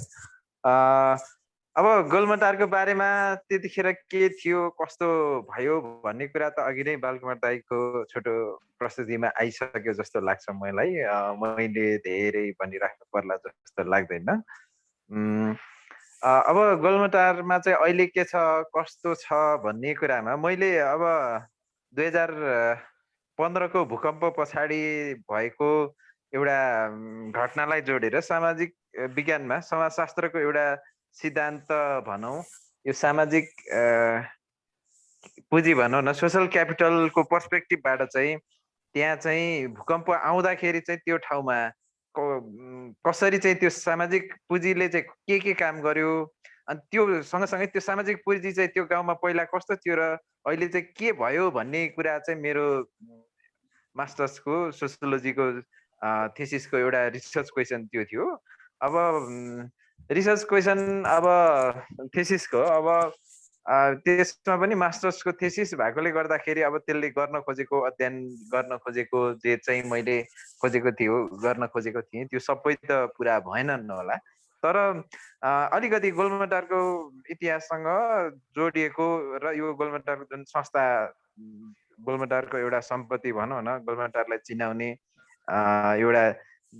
अब गोलमाटारको बारेमा त्यतिखेर के थियो कस्तो भयो भन्ने कुरा त अघि नै बालकुमार दाईको छोटो प्रस्तुतिमा आइसक्यो जस्तो लाग्छ मलाई मैले धेरै भनिराख्नु पर्ला जस्तो लाग्दैन अब गोलमाटारमा चाहिँ अहिले के छ कस्तो छ भन्ने कुरामा मैले अब 2015 को भूकम्प पछाडि भएको एउटा घटनालाई जोडेर सामाजिक विज्ञानमा समाजशास्त्रको एउटा सिद्धान्त भनौँ यो सामाजिक पुँजी भनौँ न सोसल क्यापिटलको पर्सपेक्टिभबाट चाहिँ त्यहाँ चाहिँ भूकम्प आउँदाखेरि चाहिँ त्यो ठाउँमा कसरी चाहिँ त्यो सामाजिक पुँजीले चाहिँ के काम गर्यो अनि त्यो सँगसँगै त्यो सामाजिक पुँजी चाहिँ त्यो गाउँमा पहिला कस्तो थियो र अहिले चाहिँ के भयो भन्ने कुरा चाहिँ मेरो मास्टर्सको सोसियोलोजीको थेसिसको एउटा रिसर्च क्वेसन त्यो थियो। अब रिसर्च क्वेसन अब थेसिसको अब त्यसमा पनि मास्टर्सको थेसिस भएकोले गर्दाखेरि अब त्यसले गर्न खोजेको अध्ययन गर्न खोजेको जे चाहिँ मैले खोजेको थियो गर्न खोजेको थिएँ त्यो सबै त पुरा भएनन् होला। तर अलिकति गोलमेटारको इतिहाससँग जोडिएको र यो गोलमेटारको जुन संस्था गोलमेटारको एउटा सम्पत्ति भनौँ न, गोलमेटारलाई चिनाउने एउटा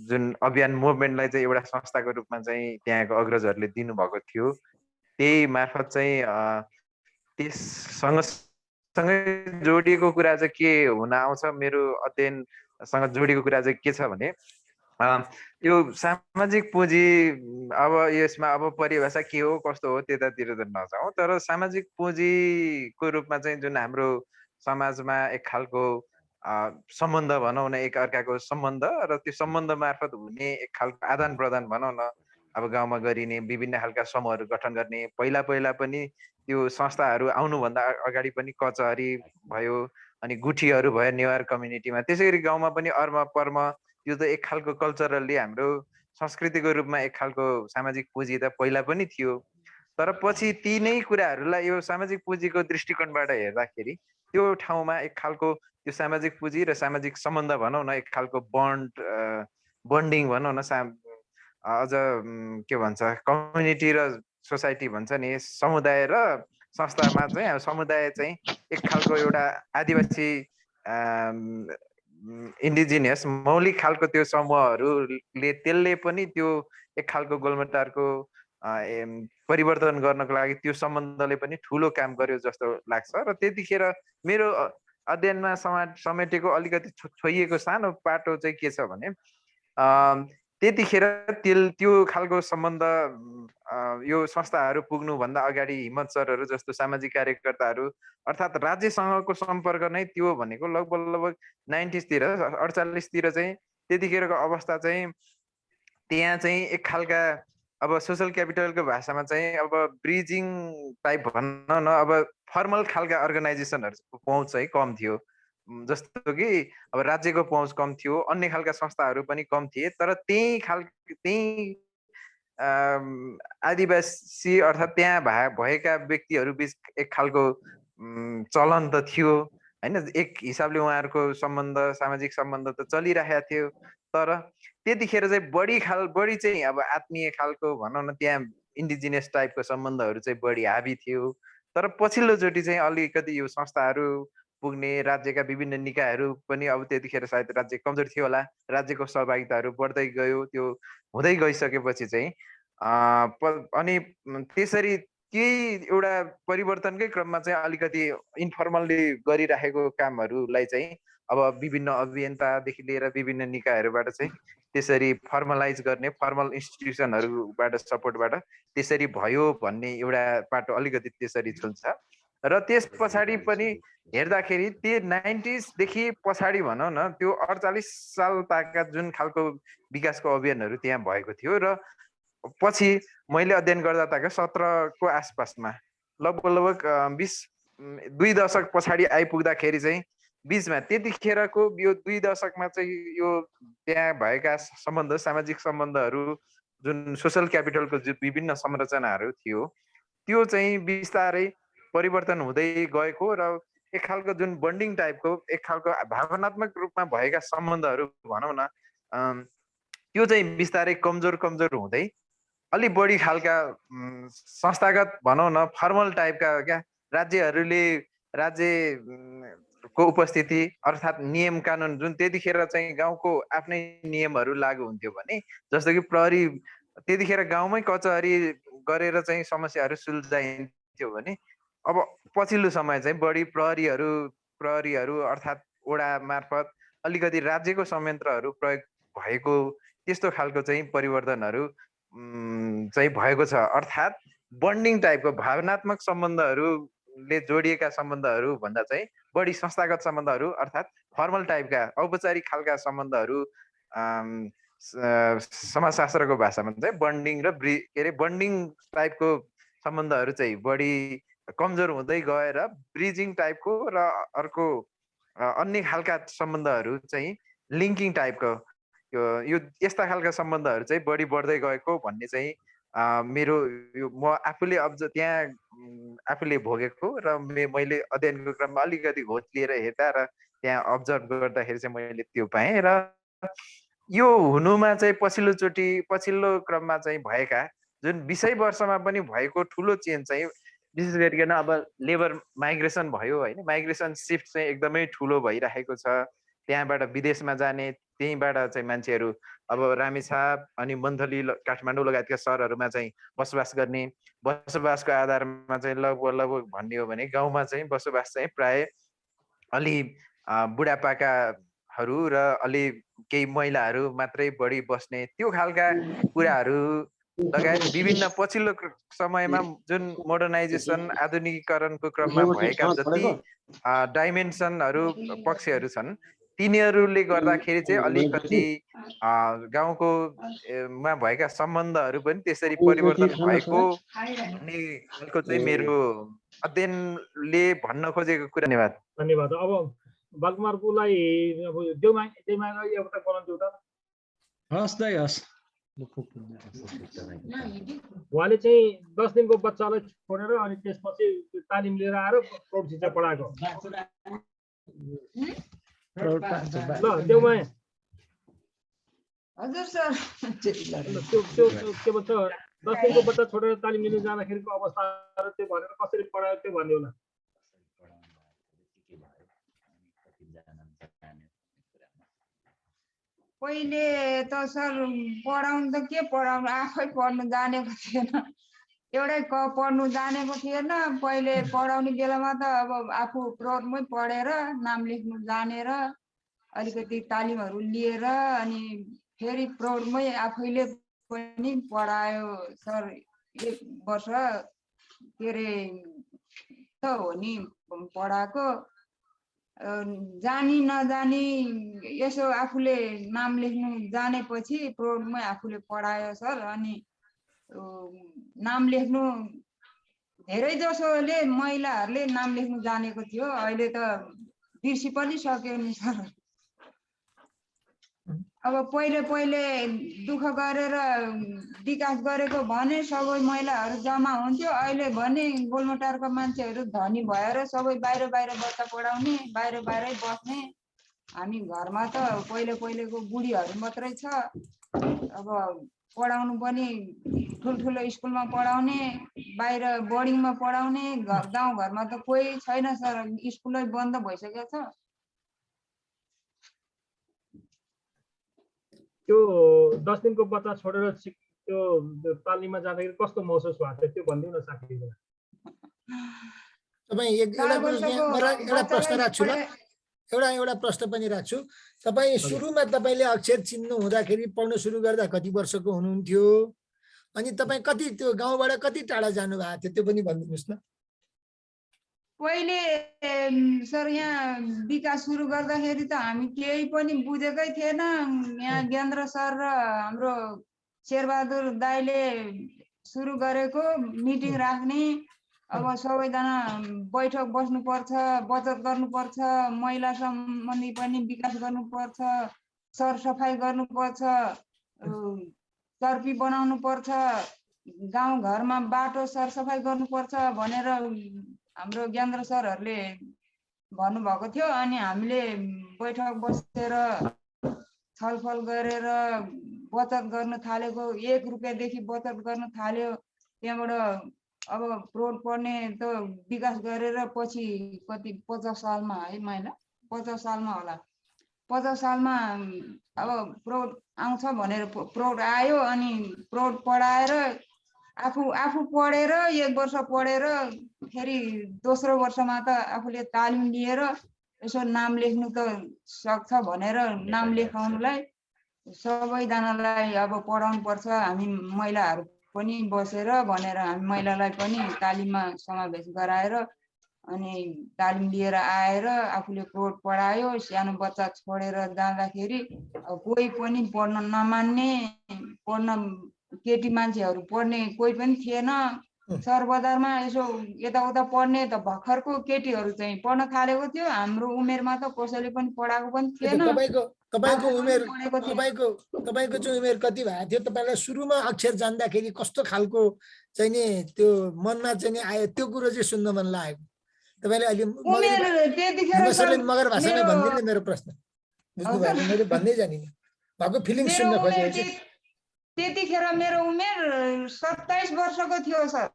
जुन अभियान मुभमेन्टलाई चाहिँ एउटा संस्थाको रूपमा चाहिँ त्यहाँको अग्रजहरूले दिनुभएको थियो, त्यही मार्फत चाहिँ त्यससँग सँगै जोडिएको कुरा चाहिँ के हुन आउँछ, मेरो अध्ययनसँग जोडिएको कुरा चाहिँ के छ भने यो सामाजिक पुँजी अब यसमा अब परिभाषा के हो कस्तो हो त्यतातिर त नजाउँ, तर सामाजिक पुँजीको रूपमा चाहिँ जुन हाम्रो समाजमा एक खालको सम्बन्ध भनौँ न, एक अर्काको सम्बन्ध र त्यो सम्बन्ध मार्फत हुने एक खालको आदान प्रदान भनौँ न, अब गाउँमा गरिने विभिन्न खालका समूहहरू गठन गर्ने, पहिला पनि त्यो संस्थाहरू आउनुभन्दा अगाडि पनि कचहरी भयो, अनि गुठीहरू भयो नेवार कम्युनिटीमा, त्यसै गरी गाउँमा पनि अर्म पर्म, त्यो त एक खालको कल्चरली हाम्रो संस्कृतिको रूपमा एक खालको सामाजिक पुँजी त पहिला पनि थियो। तर पछि ती नै कुराहरूलाई यो सामाजिक पुँजीको दृष्टिकोणबाट हेर्दाखेरि त्यो ठाउँमा एक खालको त्यो सामाजिक पुँजी र सामाजिक सम्बन्ध भनौँ न, एक खालको बन्डिङ भनौँ न, अझ के भन्छ कम्युनिटी र सोसाइटी भन्छ नि, समुदाय र संस्थामा चाहिँ समुदाय चाहिँ एक खालको एउटा आदिवासी इन्डिजिनियस मौलिक खालको त्यो समूहहरूले त्यसले पनि त्यो एक खालको गोलमेटारको परिवर्तन गर्नको लागि त्यो सम्बन्धले पनि ठुलो काम गर्यो जस्तो लाग्छ। र त्यतिखेर मेरो अध्ययनमा समेटेको अलिकति छोइएको सानो पाटो चाहिँ के छ भने त्यतिखेर त्यो खालको सम्बन्ध यो संस्थाहरू पुग्नुभन्दा अगाडि हिम्मत सरहरू जस्तो सामाजिक कार्यकर्ताहरू अर्थात् राज्यसँगको सम्पर्क नै त्यो भनेको लगभग 90तिर 48तिर चाहिँ त्यतिखेरको अवस्था चाहिँ त्यहाँ चाहिँ एक खालका अब सोसल क्यापिटलको भाषामा चाहिँ अब ब्रिजिङ टाइप भन्न न, अब फर्मल खालका अर्गनाइजेसनहरूको पहुँच चाहिँ कम थियो, जस्तो कि अब राज्यको पहुँच कम थियो, अन्य खालका संस्थाहरू पनि कम थिए, तर त्यही आदिवासी अर्थात् त्यहाँ भएका व्यक्तिहरू बिच एक खालको चलन त थियो होइन, एक हिसाबले उहाँहरूको सम्बन्ध सामाजिक सम्बन्ध त चलिरहेको थियो। तर त्यतिखेर चाहिँ बढी चाहिँ अब आत्मीय खालको भनौँ न, त्यहाँ इन्डिजिनियस टाइपको सम्बन्धहरू चाहिँ बढी हाबी थियो। तर पछिल्लोचोटि चाहिँ अलिकति यो संस्थाहरू पुग्ने राज्यका विभिन्न निकायहरू पनि अब त्यतिखेर सायद राज्य कमजोर थियो होला, राज्यको सहभागिताहरू बढ्दै गयो, त्यो हुँदै गइसकेपछि चाहिँ अनि त्यसरी केही एउटा परिवर्तनकै क्रममा चाहिँ अलिकति इन्फर्मल्ली गरिराखेको कामहरूलाई चाहिँ अब विभिन्न अभियन्तादेखि लिएर विभिन्न निकायहरूबाट चाहिँ त्यसरी फर्मलाइज गर्ने, फर्मल इन्स्टिट्युसनहरूबाट सपोर्टबाट त्यसरी भयो भन्ने एउटा पाटो अलिकति त्यसरी चल्छ। र त्यस पछाडि पनि हेर्दाखेरि त्यो 90sदेखि पछाडि भनौँ न, त्यो 48 साल ताका जुन खालको विकासको अभियानहरू त्यहाँ भएको थियो र पछि मैले अध्ययन गर्दा ताका 17को आसपासमा लगभग 2 दशक पछाडि आइपुग्दाखेरि चाहिँ बिचमा त्यतिखेरको यो 2 दशकमा चाहिँ यो त्यहाँ भएका सम्बन्ध सामाजिक सम्बन्धहरू जुन सोसल क्यापिटलको जुन विभिन्न संरचनाहरू थियो त्यो चाहिँ बिस्तारै परिवर्तन हुँदै गएको र एक खालको जुन बन्डिङ टाइपको एक खालको भावनात्मक रूपमा भएका सम्बन्धहरू भनौँ न, त्यो चाहिँ बिस्तारै कमजोर हुँदै अलि बढी खालका संस्थागत भनौँ न, फर्मल टाइपका क्या राज्यको उपस्थिति अर्थात् नियम कानुन जुन त्यतिखेर चाहिँ गाउँको आफ्नै नियमहरू लागू हुन्थ्यो भने, जस्तो कि प्रहरी त्यतिखेर गाउँमै कचहरी गरेर चाहिँ समस्याहरू सुल्झाइन्थ्यो भने अब पछिल्लो समय चाहिँ बढी प्रहरीहरू अर्थात् वडा मार्फत अलिकति राज्यको संयन्त्रहरू प्रयोग भएको त्यस्तो खालको चाहिँ परिवर्तनहरू चाहिँ भएको छ। अर्थात् बन्डिङ टाइपको भावनात्मक सम्बन्धहरूले जोडिएका सम्बन्धहरू भन्दा चाहिँ बढी संस्थागत सम्बन्धहरू अर्थात् फर्मल टाइपका औपचारिक खालका सम्बन्धहरू समाजशास्त्रको भाषामा चाहिँ बन्डिङ र बन्डिङ टाइपको सम्बन्धहरू चाहिँ बढी कमजोर हुँदै गएर ब्रिजिङ टाइपको र अर्को अन्य खालका सम्बन्धहरू चाहिँ लिङ्किङ टाइपको यो यस्ता खालका सम्बन्धहरू चाहिँ बढी बढ्दै गएको भन्ने चाहिँ मेरो म आफूले त्यहाँ आफूले भोगेको र मैले अध्ययनको क्रममा अलिकति घोच लिएर हेर्दा र त्यहाँ अब्जर्भ गर्दाखेरि चाहिँ मैले त्यो पाएँ। र यो हुनुमा चाहिँ पछिल्लो क्रममा चाहिँ भएका जुन 20 वर्षमा पनि भएको ठुलो चेन्ज चाहिँ विशेष गरिकन अब लेबर माइग्रेसन भयो होइन, माइग्रेसन सिफ्ट चाहिँ एकदमै ठुलो भइरहेको छ। त्यहाँबाट विदेशमा जाने, त्यहीँबाट चाहिँ मान्छेहरू अब रामेछाप अनि मन्थली काठमाडौँ लगायतका सहरहरूमा चाहिँ बसोबास गर्ने, बसोबासको आधारमा चाहिँ लगभग भन्ने हो भने गाउँमा चाहिँ बसोबास चाहिँ प्राय अलि बुढापाकाहरू र अलि केही महिलाहरू मात्रै बढी बस्ने त्यो खालका कुराहरू लगायत विभिन्न पछिल्लो समयमा जुन मोडर्नाइजेसन आधुनिकीकरणको क्रममा भएका जति डाइमेन्सनहरू पक्षहरू छन् तिनीहरूले गर्दाखेरि चाहिँ अलिकति गाउँको मा भएका सम्बन्धहरू पनि त्यसरी परिवर्तन भएको भन्ने खालको चाहिँ मेरो अध्ययनले भन्न खोजेको कुरा। धन्यवाद। धन्यवाद। अब बालकुमारलाई अब देउमालाई एउटा बोलाउनु दिउँ त। हस् दाइ हस्। उहाँले चाहिँ 10 दिनको बच्चालाई छोडेर अनि त्यसपछि तालिम लिएर आएर प्रौढ शिक्षा पढाएको। ल देउमा हजुर सर। त्यो के भन्छ 10 दिनको बच्चा छोडेर तालिम लिन जाँदाखेरिको अवस्था र त्यो भनेर कसरी पढायो त्यो भन्ने होला। पहिले त सर पढाउनु त के पढाउनु, आफै पढ्नु जानेको थिएन, एउटै पढ्नु जानेको थिएन। पहिले पढाउने बेलामा त अब आफू प्रौढमै पढेर नाम लेख्नु जानेर अलिकति तालिमहरू लिएर अनि फेरि प्रौढमै आफैले पनि पढायो सर। 1 वर्ष के अरे त हो नि पढाएको। जानी नजानी यसो आफूले नाम लेख्नु जानेपछि प्रौढमै आफूले पढायो सर। अनि नाम लेख्नु धेरै जसोले महिलाहरूले नाम लेख्नु जानेको थियो, अहिले त बिर्सी पनि सक्यो नि सर। अब पहिले दुःख गरेर विकास गरेको भने सबै महिलाहरू जम्मा हुन्थ्यो। अहिले भने गोलमटारका मान्छेहरू धनी भएर सबै बाहिर बच्चा पढाउने, बाहिरै बस्ने। हामी घरमा त पहिलेको बुढीहरू मात्रै छ। अब पढाउनु पनि ठुल्ठुलो स्कुलमा पढाउने, बाहिर बोर्डिङमा पढाउने, गाउँघरमा त कोही छैन सर, स्कुलै बन्द भइसकेको छ। त्यो 10 दिनको बच्चा छोडेर त्यो तालिममा जाँदाखेरि कस्तो महसुस भएको थियो त्यो भनिदिनु न साथीहरु। तपाईँ एउटा प्रश्न राख्छु ल, एउटा प्रश्न पनि राख्छु। तपाईँ सुरुमा तपाईँले अक्षर चिन्नु हुँदाखेरि पढ्नु सुरु गर्दा कति वर्षको हुनुहुन्थ्यो? अनि तपाईँ कति त्यो गाउँबाट कति टाढा जानु भएको थियो त्यो पनि भनिदिनुहोस् न। पहिले सर यहाँ विकास सुरु गर्दाखेरि त हामी केही पनि बुझेकै थिएन। यहाँ ज्ञानेन्द्र सर र हाम्रो शेरबहादुर दाइले सुरु गरेको मिटिङ राख्ने, अब सबैजना बैठक बस्नुपर्छ, बचत गर्नुपर्छ, महिला सम्बन्धी पनि विकास गर्नुपर्छ, सरसफाइ गर्नुपर्छ, चर्पी बनाउनु पर्छ, गाउँघरमा बाटो सरसफाइ गर्नुपर्छ भनेर हाम्रो ज्ञानेन्द्र सरहरूले भन्नुभएको थियो। अनि हामीले बैठक बसेर छलफल गरेर बचत गर्न थालेको, 1 रुपैयाँदेखि बचत गर्न थाल्यो। त्यहाँबाट अब प्रौढ पढ्ने त विकास गरेर पछि कति 50 सालमा है महिला 50 सालमा होला, 50 सालमा अब प्रौढ आउँछ भनेर प्रौढ आयो। अनि प्रौढ पढाएर आफू पढेर 1 वर्ष पढेर फेरि दोस्रो वर्षमा त आफूले तालिम लिएर यसो नाम लेख्नु त सक्छ भनेर नाम लेखाउनुलाई सबैजनालाई अब पढाउनु पर्छ, हामी महिलाहरू पनि बसेर भनेर हामी महिलालाई पनि तालिममा समावेश गराएर अनि तालिम लिएर आएर आफूले प्रौढ पढायो। सानो बच्चा छोडेर जाँदाखेरि कोही पनि पढ्न नमान्ने, पढ्न केटी मान्छेहरू पढ्ने कोही पनि थिएन। सहर बजारमा यसो यताउता पढ्ने त भर्खरको केटीहरू चाहिँ पढ्न थालेको थियो। हाम्रो उमेरमा त कसैले पनि पढाएको पनि थिएन। तपाईको उमेर पढेको थिएन। तपाईको चाहिँ उमेर कति भएको थियो? तपाईलाई सुरुमा अक्षर जान्दाखेरि कस्तो खालको चाहिँ नि त्यो मनमा चाहिँ नि आयो, त्यो कुरो चाहिँ सुन्न मन लागेको? तपाईले अहिले उमेर त्यतिखेर मगर भाषामै भनिदिनु मेरो प्रश्न बुझ्नु भयो? मैले भन्दै जाने भएको फिलिङ सुन्न खोजेको छु। त्यतिखेर मेरो उमेर 27 वर्षको थियो सर।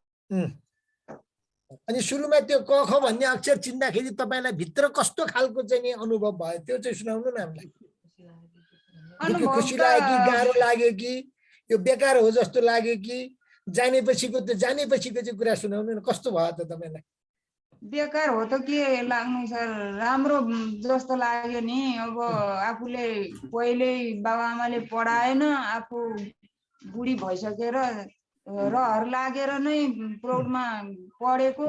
अनि सुरुमा त्यो क ख भन्ने अक्षर चिन्दाखेरि तपाईलाई भित्र कस्तो खालको चाहिँ नि अनुभव भयो त्यो चाहिँ सुनाउनु न हामीलाई। खुसी लाग्यो कि गाह्रो लाग्यो कि यो बेकार हो जस्तो लाग्यो कि जानेपछिको चाहिँ कुरा सुनाउनु न, कस्तो भयो त तपाईलाई? बेकार हो त के लाग्नु सर, राम्रो जस्तो लाग्यो नि। अब आफूले पहिले बाबाआमाले पढाएन, आफू बुढी भइसकेर रहर लागेर नै प्रौढमा पढेको।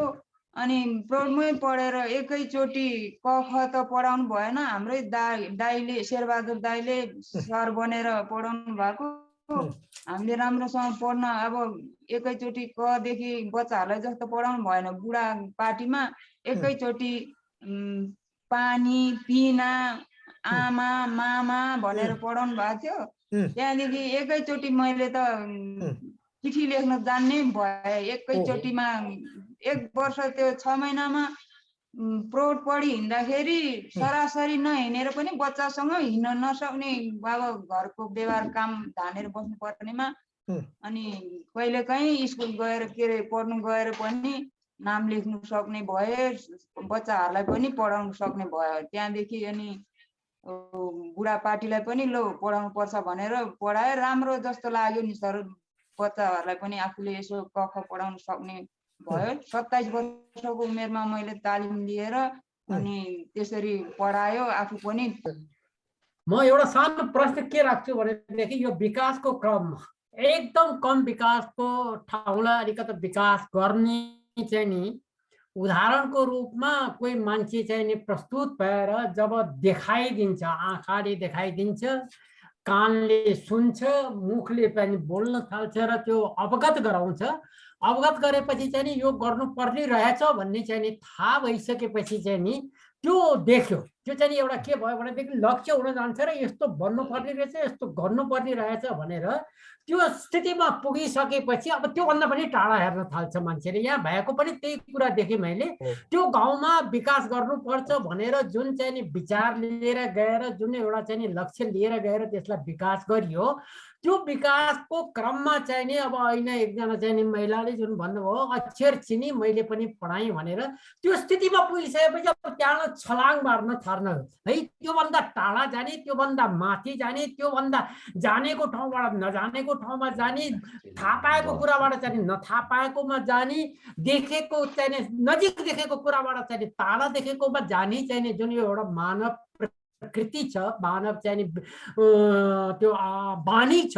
अनि प्रौढमै पढेर एकैचोटि क ख त पढाउनु भएन। हाम्रै दाइले शेरबहादुर दाइले सर बनेर पढाउनु भएको। हामीले राम्रोसँग पढ्न अब एकैचोटि क देखि बच्चाहरूलाई जस्तो पढाउनु भएन। बुढा पार्टीमा एकैचोटि पानी पिना आमा मामा भनेर पढाउनु भएको थियो। त्यहाँदेखि एकैचोटि मैले त चिठी लेख्न जान्ने भए। एकैचोटिमा 1 वर्ष त्यो 6 महिनामा प्रौढ पढी हिँड्दाखेरि सरासरी नहिँडेर पनि बच्चासँग हिँड्न नसक्ने, अब घरको व्यवहार काम धानेर बस्नु पर्नेमा। अनि कहिलेकाहीँ स्कुल गएर के अरे पढ्नु गएर पनि नाम लेख्नु सक्ने भए, बच्चाहरूलाई पनि पढाउनु सक्ने भयो। त्यहाँदेखि अनि बुढापाटीलाई पनि लो पढाउनु पर्छ भनेर पढाए। राम्रो जस्तो लाग्यो नि सर, बच्चाहरूलाई पनि आफूले यसो क ख पढाउनु सक्ने भयो। 27 वर्षको उमेरमा मैले तालिम लिएर अनि त्यसरी पढायो आफू पनि। म एउटा सानो प्रश्न के राख्छु भनेदेखि यो विकासको क्रममा एकदम कम विकासको ठाउँलाई अलिकति विकास गर्ने चाहिँ नि उदाहरणको रूपमा कोही मान्छे चाहिँ नि प्रस्तुत भएर जब देखाइदिन्छ, आँखाले देखाइदिन्छ, कानले सुन्छ, मुखले पनि बोल्न थाल्छ र त्यो अवगत गराउँछ। अवगत गरेपछि चाहिँ नि यो गर्नुपर्ने रहेछ भन्ने चाहिँ नि थाहा भइसकेपछि चाहिँ नि त्यो देख्यो, त्यो चाहिँ नि एउटा के भयो भनेदेखि लक्ष्य हुन जान्छ र यस्तो भन्नुपर्ने रहेछ, यस्तो गर्नुपर्ने रहेछ भनेर त्यो स्थितिमा पुगिसकेपछि अब त्योभन्दा पनि टाढा हेर्न थाल्छ मान्छेले। यहाँ भएको पनि त्यही कुरा देखेँ मैले। त्यो गाउँमा विकास गर्नुपर्छ भनेर जुन चाहिँ नि विचार लिएर गएर, जुन एउटा चाहिँ नि लक्ष्य लिएर गएर त्यसलाई विकास गरियो, त्यो विकासको क्रममा चाहिँ नि अब ऐना एकजना चाहिँ नि महिलाले जुन भन्नुभयो अक्षर चिनी मैले पनि पढाएँ भनेर, त्यो स्थितिमा पुगिसकेपछि अब त्यहाँ छलाङ मार्न थाल्न है, त्योभन्दा टाढा जाने, त्योभन्दा माथि जाने, त्योभन्दा जानेको ठाउँबाट नजानेको ठाउँमा जाने, थाहा पाएको कुराबाट चाहिँ नथाहा पाएकोमा जाने, देखेको चाहिँ नजिक देखेको कुराबाट चाहिँ टाढा देखेकोमा जाने चाहिँ नि जुन यो एउटा मानव प्रकृति छ, मानव चाहिँ नि त्यो बानी छ,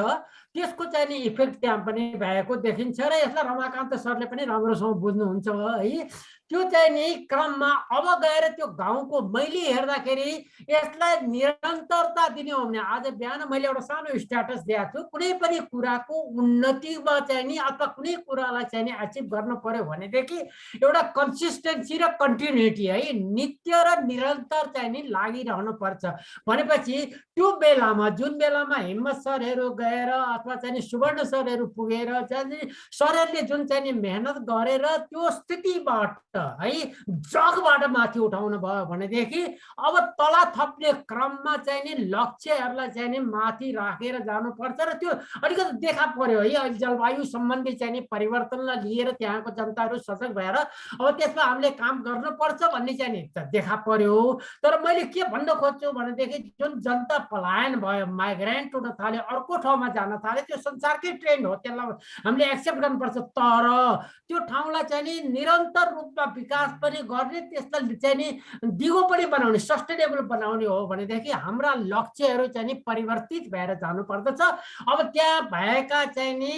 त्यसको चाहिँ नि इफेक्ट त्यहाँ पनि भएको देखिन्छ र यसलाई रमाकान्त सरले पनि राम्रोसँग बुझ्नुहुन्छ है। त्यो चाहिँ नि क्रममा अब गएर त्यो गाउँको मैले हेर्दाखेरि यसलाई निरन्तरता दिने हो भने, आज बिहान मैले एउटा सानो स्ट्याटस दिएको छु, कुनै पनि कुराको उन्नतिमा चाहिँ नि अथवा कुनै कुरालाई चाहिँ नि अचिभ गर्न पर्यो भनेदेखि एउटा कन्सिस्टेन्सी र कन्टिन्युटी है, नित्य र निरन्तर चाहिँ नि लागिरहनु पर्छ भनेपछि त्यो बेलामा जुन बेलामा हिम्मत सरहरू गएर अथवा चाहिँ नि सुवर्ण सरहरू पुगेर चाहिँ सरहरूले जुन चाहिँ नि मेहनत गरेर त्यो स्थितिबाट है जगबाट माथि उठाउनु भयो भनेदेखि अब तल थप्ने क्रममा चाहिँ नि लक्ष्यहरूलाई चाहिँ नि माथि राखेर जानुपर्छ र त्यो अलिकति देखा पर्यो है। अहिले जलवायु सम्बन्धी चाहिँ नि परिवर्तनलाई लिएर त्यहाँको जनताहरू सजग भएर अब त्यसमा हामीले काम गर्नुपर्छ भन्ने चाहिँ नि देखा पर्यो। तर मैले के भन्न खोज्छु भनेदेखि जुन जनता पलायन भयो, माइग्रेन्ट हुन थाल्यो, अर्को ठाउँमा जान थाल्यो, त्यो संसारकै ट्रेन्ड हो, त्यसलाई हामीले एक्सेप्ट गर्नुपर्छ। तर त्यो ठाउँलाई चाहिँ नि निरन्तर रूपमा विकास पनि गर्ने, त्यसलाई चाहिँ नि दिगो पनि बनाउने, सस्टेनेबल बनाउने हो भनेदेखि हाम्रा लक्ष्यहरू चाहिँ नि परिवर्तित भएर जानुपर्दछ। अब त्यहाँ भएका चाहिँ नि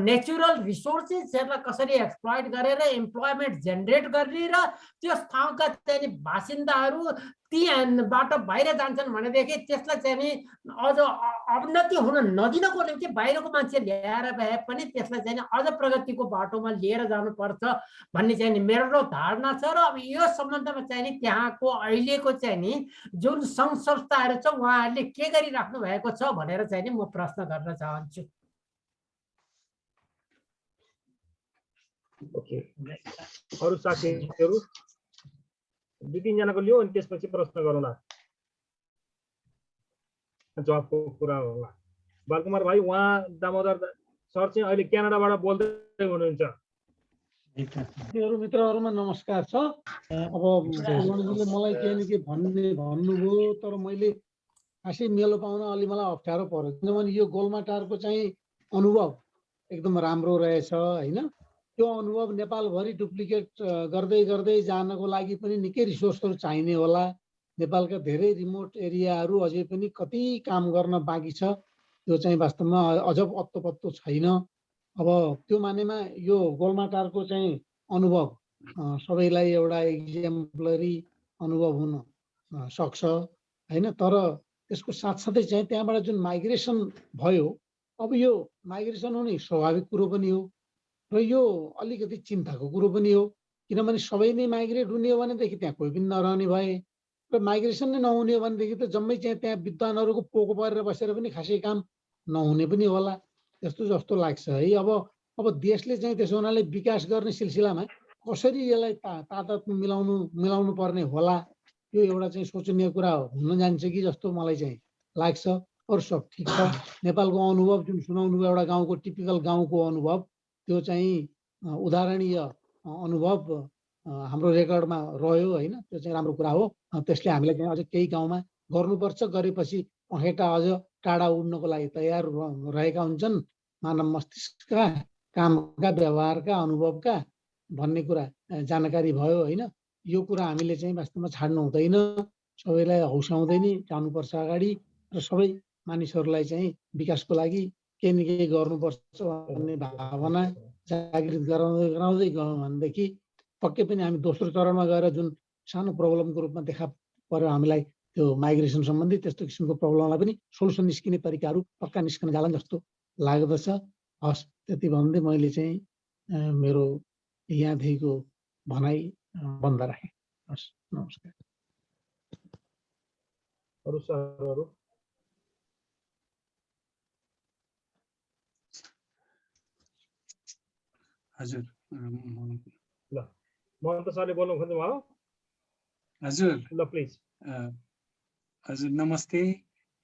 नेचुरल रिसोर्सेसहरूलाई कसरी एक्सप्लोइट गरेर इम्प्लोइमेन्ट जेनेरेट गर्ने र त्यस ठाउँका चाहिँ नि बासिन्दाहरू तीबाट बाहिर जान्छन् भनेदेखि त्यसलाई चाहिँ नि अझ अवनति हुन नदिनको निम्ति बाहिरको मान्छे ल्याएर भए पनि त्यसलाई चाहिँ अझ प्रगतिको बाटोमा लिएर जानुपर्छ भन्ने चाहिँ मेरो धारणा छ। र अब यो सम्बन्धमा चाहिँ नि त्यहाँको अहिलेको चाहिँ नि जुन सङ्घ संस्थाहरू छ उहाँहरूले के गरिराख्नु भएको छ भनेर चाहिँ नि म प्रश्न गर्न चाहन्छु। ओके, अरू साथीहरू 2-3 जनाको लियो अनि त्यसपछि प्रश्न गरौँला, जवाबको कुरा होला। बालकुमार भाइ, उहाँ दामोदर सर चाहिँ अहिले क्यानाडाबाट बोल्दै हुनुहुन्छ। मित्रहरूमा नमस्कार छ। अब लक्ष्मणजीले मलाई केही न केही भन्नुभयो, तर मैले खासै मेलो पाउन अलि मलाई अप्ठ्यारो पर्यो, किनभने यो गोलमाटारको चाहिँ अनुभव एकदम राम्रो रहेछ होइन। त्यो अनुभव नेपालभरि डुप्लिकेट गर्दै गर्दै जानको लागि पनि निकै रिसोर्सहरू चाहिने होला। नेपालका धेरै रिमोट एरियाहरू अझै पनि कति काम गर्न बाँकी छ, त्यो चाहिँ वास्तवमा अझ अत्तो पत्तो छैन। अब त्यो मानेमा यो गोलमाटारको चाहिँ अनुभव सबैलाई एउटा एक्जाम्पलरी अनुभव हुन सक्छ होइन। तर त्यसको साथसाथै चाहिँ त्यहाँबाट जुन माइग्रेसन भयो, अब यो माइग्रेसन हुने स्वाभाविक कुरो पनि हो र यो अलिकति चिन्ताको कुरो पनि हो, किनभने सबै नै माइग्रेट हुने हो भनेदेखि त्यहाँ कोही पनि नरहने भए, र माइग्रेसन नै नहुने हो भनेदेखि त जम्मै चाहिँ त्यहाँ विद्वानहरूको पोको परेर बसेर पनि खासै काम नहुने पनि होला जस्तो लाग्छ है। अब देशले चाहिँ त्यसो हुनाले विकास गर्ने सिलसिलामा कसरी यसलाई तादाद मिलाउनु पर्ने होला, यो एउटा चाहिँ सोचनीय कुरा हुन जान्छ कि जस्तो मलाई चाहिँ लाग्छ। अरू सब ठिक छ। नेपालको अनुभव जुन सुनाउनु भयो, एउटा गाउँको टिपिकल गाउँको अनुभव, त्यो चाहिँ उदाहरणीय अनुभव हाम्रो रेकर्डमा रह्यो होइन। त्यो चाहिँ राम्रो कुरा हो। त्यसले हामीलाई चाहिँ अझ केही गाउँमा गर्नुपर्छ, गरेपछि पखेटा अझ टाढा उड्नको लागि तयार रहेका हुन्छन्। मानव मस्तिष्कका, कामका, व्यवहारका, अनुभवका भन्ने कुरा जानकारी भयो होइन। यो कुरा हामीले चाहिँ वास्तवमा छाड्नु हुँदैन, सबैलाई हौसाउँदै नै जानुपर्छ अगाडि, र सबै मानिसहरूलाई चाहिँ विकासको लागि केही न केही गर्नुपर्छ भन्ने भावना जागृत गराउँदै गयौँ भनेदेखि पक्कै पनि हामी दोस्रो चरणमा गएर जुन सानो प्रब्लमको रूपमा देखा पर्यो हामीलाई त्यो माइग्रेसन सम्बन्धी, त्यस्तो किसिमको प्रब्लमलाई पनि सोल्युसन निस्किने तरिकाहरू पक्का निस्कन जाला जस्तो लाग्दछ। हस्, त्यति भन्दै मैले चाहिँ मेरो यहाँदेखिको भनाइ बन्द राखेँ। हस्, नमस्कार। अरू सरहरू? हजुर, ल महन्त सरले बोल्नु खोज्नु भयो? हजुर ल प्लिज। हजुर नमस्ते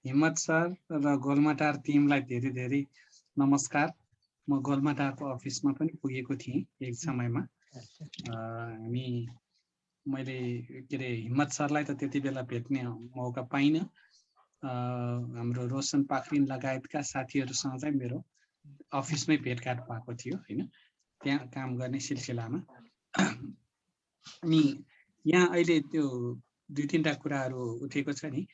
हिम्मत सर र गोलमाटार टिमलाई धेरै धेरै नमस्कार। म गोलमाटारको अफिसमा पनि पुगेको थिएँ एक समयमा। मैले के अरे हिम्मत सरलाई त त्यति बेला भेट्ने मौका पाइनँ। हाम्रो रोशन पाखरिन लगायतका साथीहरूसँग चाहिँ मेरो अफिसमै भेटघाट भएको थियो होइन, त्यहाँ काम गर्ने सिलसिलामा। अनि यहाँ अहिले त्यो 2-3टा कुराहरू उठेको छ नि,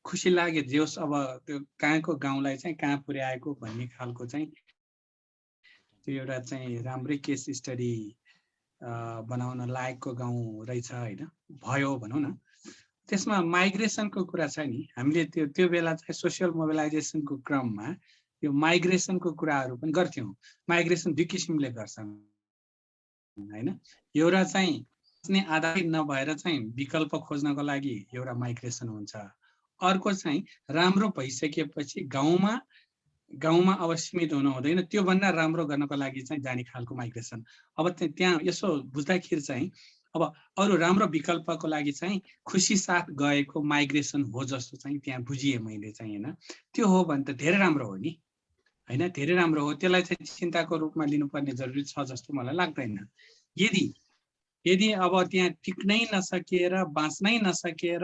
खुसी लाग्यो। जोस् अब त्यो कहाँको गाउँलाई चाहिँ कहाँ पुर्याएको भन्ने खालको चाहिँ त्यो एउटा चाहिँ राम्रै केस स्टडी बनाउन लायकको गाउँ रहेछ होइन, भयो भनौँ न। त्यसमा माइग्रेसनको कुरा छ नि, हामीले त्यो बेला चाहिँ सोसियल मोबिलाइजेसनको क्रममा यो माइग्रेसनको कुराहरू पनि गर्थ्यौँ। माइग्रेसन 2 किसिमले गर्छन् होइन। एउटा चाहिँ आधारित नभएर चाहिँ विकल्प खोज्नको लागि एउटा माइग्रेसन हुन्छ। अर्को चाहिँ राम्रो भइसकेपछि गाउँमा अब सीमित हुनु हुँदैन, त्योभन्दा राम्रो गर्नको लागि चाहिँ जाने खालको माइग्रेसन। अब त्यहाँ यसो बुझ्दाखेरि चाहिँ अब अरू राम्रो विकल्पको लागि चाहिँ खुसी साथ गएको माइग्रेसन हो जस्तो चाहिँ त्यहाँ बुझिएँ मैले चाहिँ होइन। त्यो हो भने त धेरै राम्रो हो नि होइन, धेरै राम्रो हो। त्यसलाई चाहिँ चिन्ताको रूपमा लिनुपर्ने जरुरी छ जस्तो मलाई लाग्दैन। यदि अब त्यहाँ टिक्नै नसकेर बाँच्नै नसकेर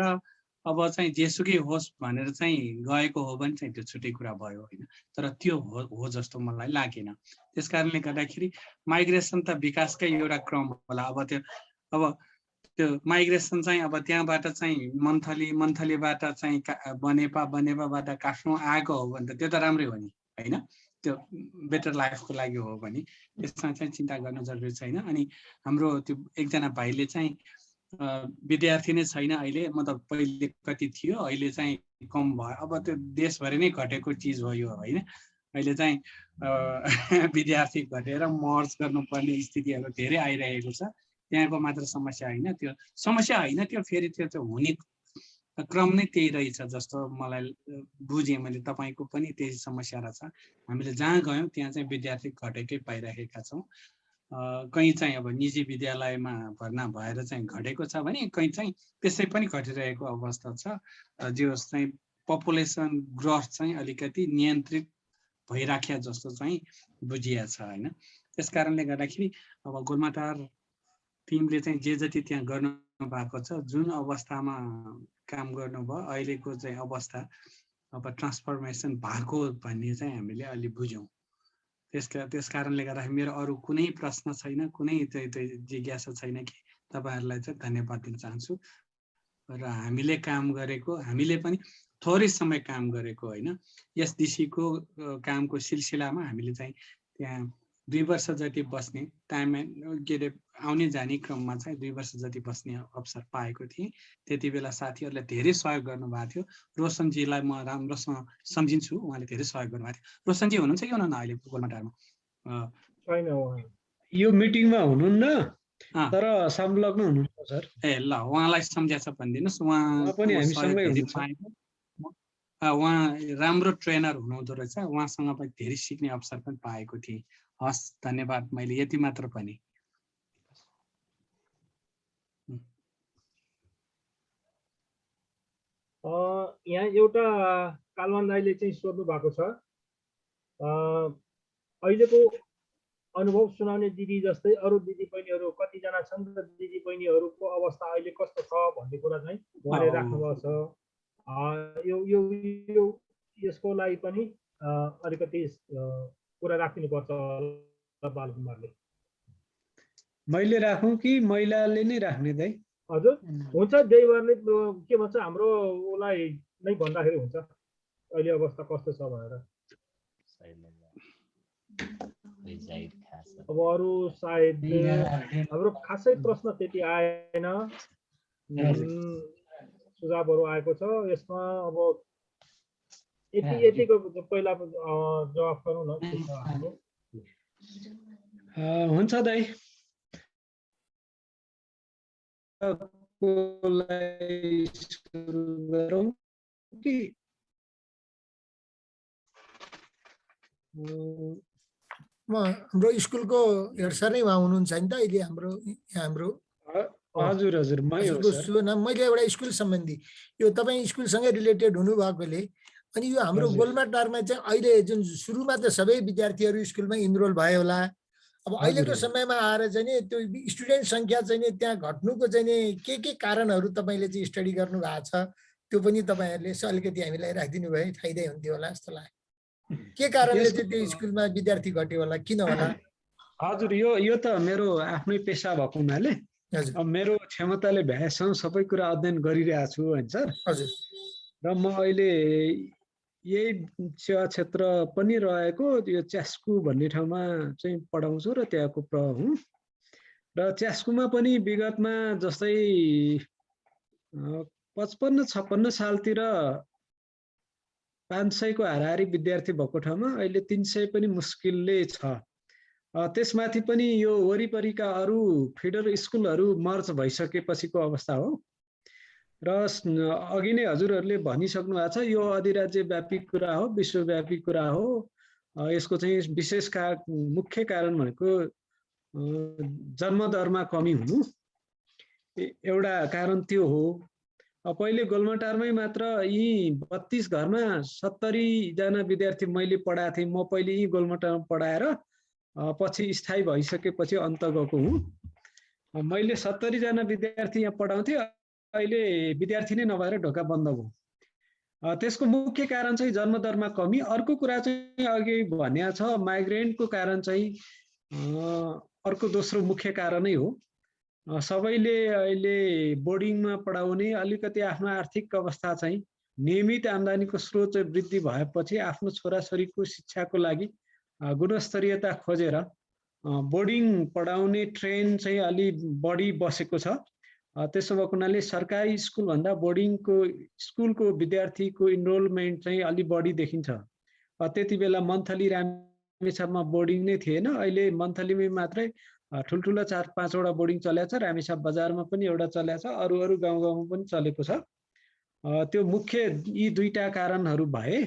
अब चाहिँ जेसुकै होस् भनेर चाहिँ गएको हो भने चाहिँ त्यो छुट्टै कुरा भयो होइन, तर त्यो हो जस्तो मलाई लागेन। त्यस कारणले गर्दाखेरि माइग्रेसन त विकासकै एउटा क्रम होला। अब त्यो माइग्रेसन चाहिँ अब त्यहाँबाट चाहिँ मन्थलीबाट चाहिँ बनेपाबाट काठमाडौँ आएको हो भने त त्यो त राम्रै हो नि होइन, त्यो बेटर लाइफको लागि हो भने त्यसमा चाहिँ चिन्ता गर्न जरुरी छैन। अनि हाम्रो त्यो एकजना भाइले चाहिँ विद्यार्थी नै छैन अहिले, मतलब पहिले कति थियो अहिले चाहिँ कम भयो। अब त्यो देशभरि नै घटेको चिज हो यो होइन। अहिले चाहिँ विद्यार्थी घटेर मर्ज गर्नुपर्ने स्थितिहरू धेरै आइरहेको छ। त्यहाँको मात्र समस्या होइन, त्यो समस्या होइन, त्यो फेरि त्यो चाहिँ हुने क्रम नै त्यही रहेछ जस्तो मलाई बुझेँ मैले। तपाईँको पनि त्यही समस्या रहेछ। हामीले जहाँ गयौँ त्यहाँ चाहिँ विद्यार्थी घटेकै पाइरहेका छौँ। कहीँ चाहिँ अब निजी विद्यालयमा भर्ना भएर चाहिँ घटेको छ भने कहीँ चाहिँ त्यसै पनि घटिरहेको अवस्था छ। जो चाहिँ पपुलेसन ग्रोथ चाहिँ अलिकति नियन्त्रित भइराख्या जस्तो चाहिँ बुझिया छ होइन। त्यस कारणले गर्दाखेरि अब गोलमाटार टिमले चाहिँ जे जति त्यहाँ गर्नु भएको छ, जुन अवस्थामा काम गर्नुभयो, अहिलेको चाहिँ अवस्था अब ट्रान्सफर्मेसन भएको भन्ने चाहिँ हामीले अलि बुझ्यौँ। त्यस कारणले गर्दाखेरि मेरो अरू कुनै प्रश्न छैन, कुनै जिज्ञासा छैन कि तपाईँहरूलाई चाहिँ धन्यवाद दिन चाहन्छु। र हामीले काम गरेको, हामीले पनि थोरै समय काम गरेको होइन, यस डिसीको कामको सिलसिलामा हामीले चाहिँ त्यहाँ 2 वर्ष जति बस्ने टाइम के अरे आउने जाने क्रममा चाहिँ 2 वर्ष जति बस्ने अवसर पाएको थिएँ। त्यति बेला साथीहरूले धेरै सहयोग गर्नुभएको थियो। रोशनजीलाई म राम्रोसँग सम्झिन्छु, उहाँले धेरै सहयोग गर्नुभएको थियो। रोशनजी हुनुहुन्छ कि हुनुहुन्न अहिले गोलमाटारमा? यो मिटिङमा हुनुहुन्न तर संलग्न हुनुहुन्छ सर। ए ल, उहाँलाई सम्झाछ भनिदिनुहोस्। उहाँ पनि हामीसँगै हुनुहुन्छ। उहाँ राम्रो ट्रेनर हुनुहुँदो रहेछ, उहाँसँग पनि धेरै सिक्ने अवसर पनि पाएको थिएँ। हस्, धन्यवाद। मैले यति मात्र पनि। यहाँ एउटा कालमान दाइले चाहिँ सोध्नु भएको छ, अहिलेको अनुभव सुनाउने दिदी जस्तै अरू दिदी बहिनीहरू कतिजना छन् र दिदी बहिनीहरूको अवस्था अहिले कस्तो छ भन्ने कुरा चाहिँ उहाँले राख्नुभएको छ। यो यसको लागि पनि अलिकति कुरा राखिनुपर्छ बालकुमारले। मैले राखौँ कि महिलाले नै राख्ने दाइ? हजुर हुन्छ, देवरले के भन्छ हाम्रो उसलाई नै भन्दाखेरि हुन्छ अहिले अवस्था कस्तो छ भनेर। अब अरू सायद हाम्रो खासै प्रश्न त्यति आएन, सुझावहरू आएको छ यसमा। अब यतिको पहिला जवाफ गरौँ न। हुन्छ दाइ। सुरु गरौँ कि हाम्रो स्कुलको हेड सर नै उहाँ हुनुहुन्छ नि त अहिले हाम्रो हजुर हजुर मैले एउटा स्कुल सम्बन्धी यो तपाईँ स्कुलसँगै रिलेटेड हुनुभएकोले अनि यो हाम्रो गोलमाटारमा चाहिँ अहिले जुन सुरुमा त सबै विद्यार्थीहरू स्कुलमा इनरोल भयो होला, अब अहिलेको समयमा आएर चाहिँ नि त्यो स्टुडेन्ट सङ्ख्या चाहिँ नि त्यहाँ घट्नुको चाहिँ नि के कारणहरू तपाईँले चाहिँ स्टडी गर्नु भएको छ, त्यो पनि तपाईँहरूले अलिकति हामीलाई राखिदिनु भए फाइदै हुन्थ्यो होला जस्तो लाग्यो। के कारणले चाहिँ त्यो स्कुलमा विद्यार्थी घट्यो होला, किन होला? हजुर, यो त मेरो आफ्नै पेसा भएको हुनाले मेरो क्षमताले भ्याएसम्म सबै कुरा अध्ययन गरिरहेको छु होइन सर। हजुर। र म अहिले यही सेवा क्षेत्र पनि रहेको यो च्यास्कु भन्ने ठाउँमा चाहिँ पढाउँछु र त्यहाँको प्र हुँ। र च्यास्कुमा पनि विगतमा जस्तै 55-56 सालतिर 500 को हाराहारी विद्यार्थी भएको ठाउँमा अहिले 300 पनि मुस्किलले छ। त्यसमाथि पनि यो वरिपरिका अरू फिडर स्कुलहरू मर्ज भइसकेपछिको अवस्था हो। र अघि नै हजुरहरूले भनिसक्नु भएको छ, यो अधिराज्यव्यापी कुरा हो, विश्वव्यापी कुरा हो। यसको चाहिँ विशेष मुख्य कारण भनेको जन्मदरमा कमी हुनु एउटा कारण त्यो हो। पहिले गोलमाटारमै मात्र यी 32 घरमा 70 जना विद्यार्थी मैले पढाएको थिएँ। म पहिले यी गोलमाटारमा पढाएर पछि स्थायी भइसकेपछि अन्त गएको हुँ। मैले 70 जना विद्यार्थी यहाँ पढाउँथेँ, अहिले विद्यार्थी नै नभएर ढोका बन्द भयो। त्यसको मुख्य कारण चाहिँ जन्मदरमा कमी। अर्को कुरा चाहिँ अघि भनिएको छ माइग्रेन्टको कारण चाहिँ अर्को दोस्रो मुख्य कारणै हो। सबैले अहिले बोर्डिङमा पढाउने अलिकति आफ्नो आर्थिक अवस्था चाहिँ नियमित आम्दानीको स्रोत चाहिँ वृद्धि भएपछि आफ्नो छोराछोरीको शिक्षाको लागि गुणस्तरीयता खोजेर बोर्डिङ पढाउने ट्रेन्ड चाहिँ अलि बढी बसेको छ। त्यसो भएको हुनाले सरकारी स्कुलभन्दा बोर्डिङको स्कुलको विद्यार्थीको इनरोलमेन्ट चाहिँ अलि बढी देखिन्छ। त्यति बेला मन्थली रामेछापमा बोर्डिङ नै थिएन, अहिले मन्थलीमै मात्रै ठुल्ठुलो 4-5 वटा बोर्डिङ चलेको छ। रामेछाप बजारमा पनि एउटा चलेको छ, अरू गाउँ गाउँमा पनि चलेको छ। त्यो मुख्य यी दुईटा कारणहरू भए।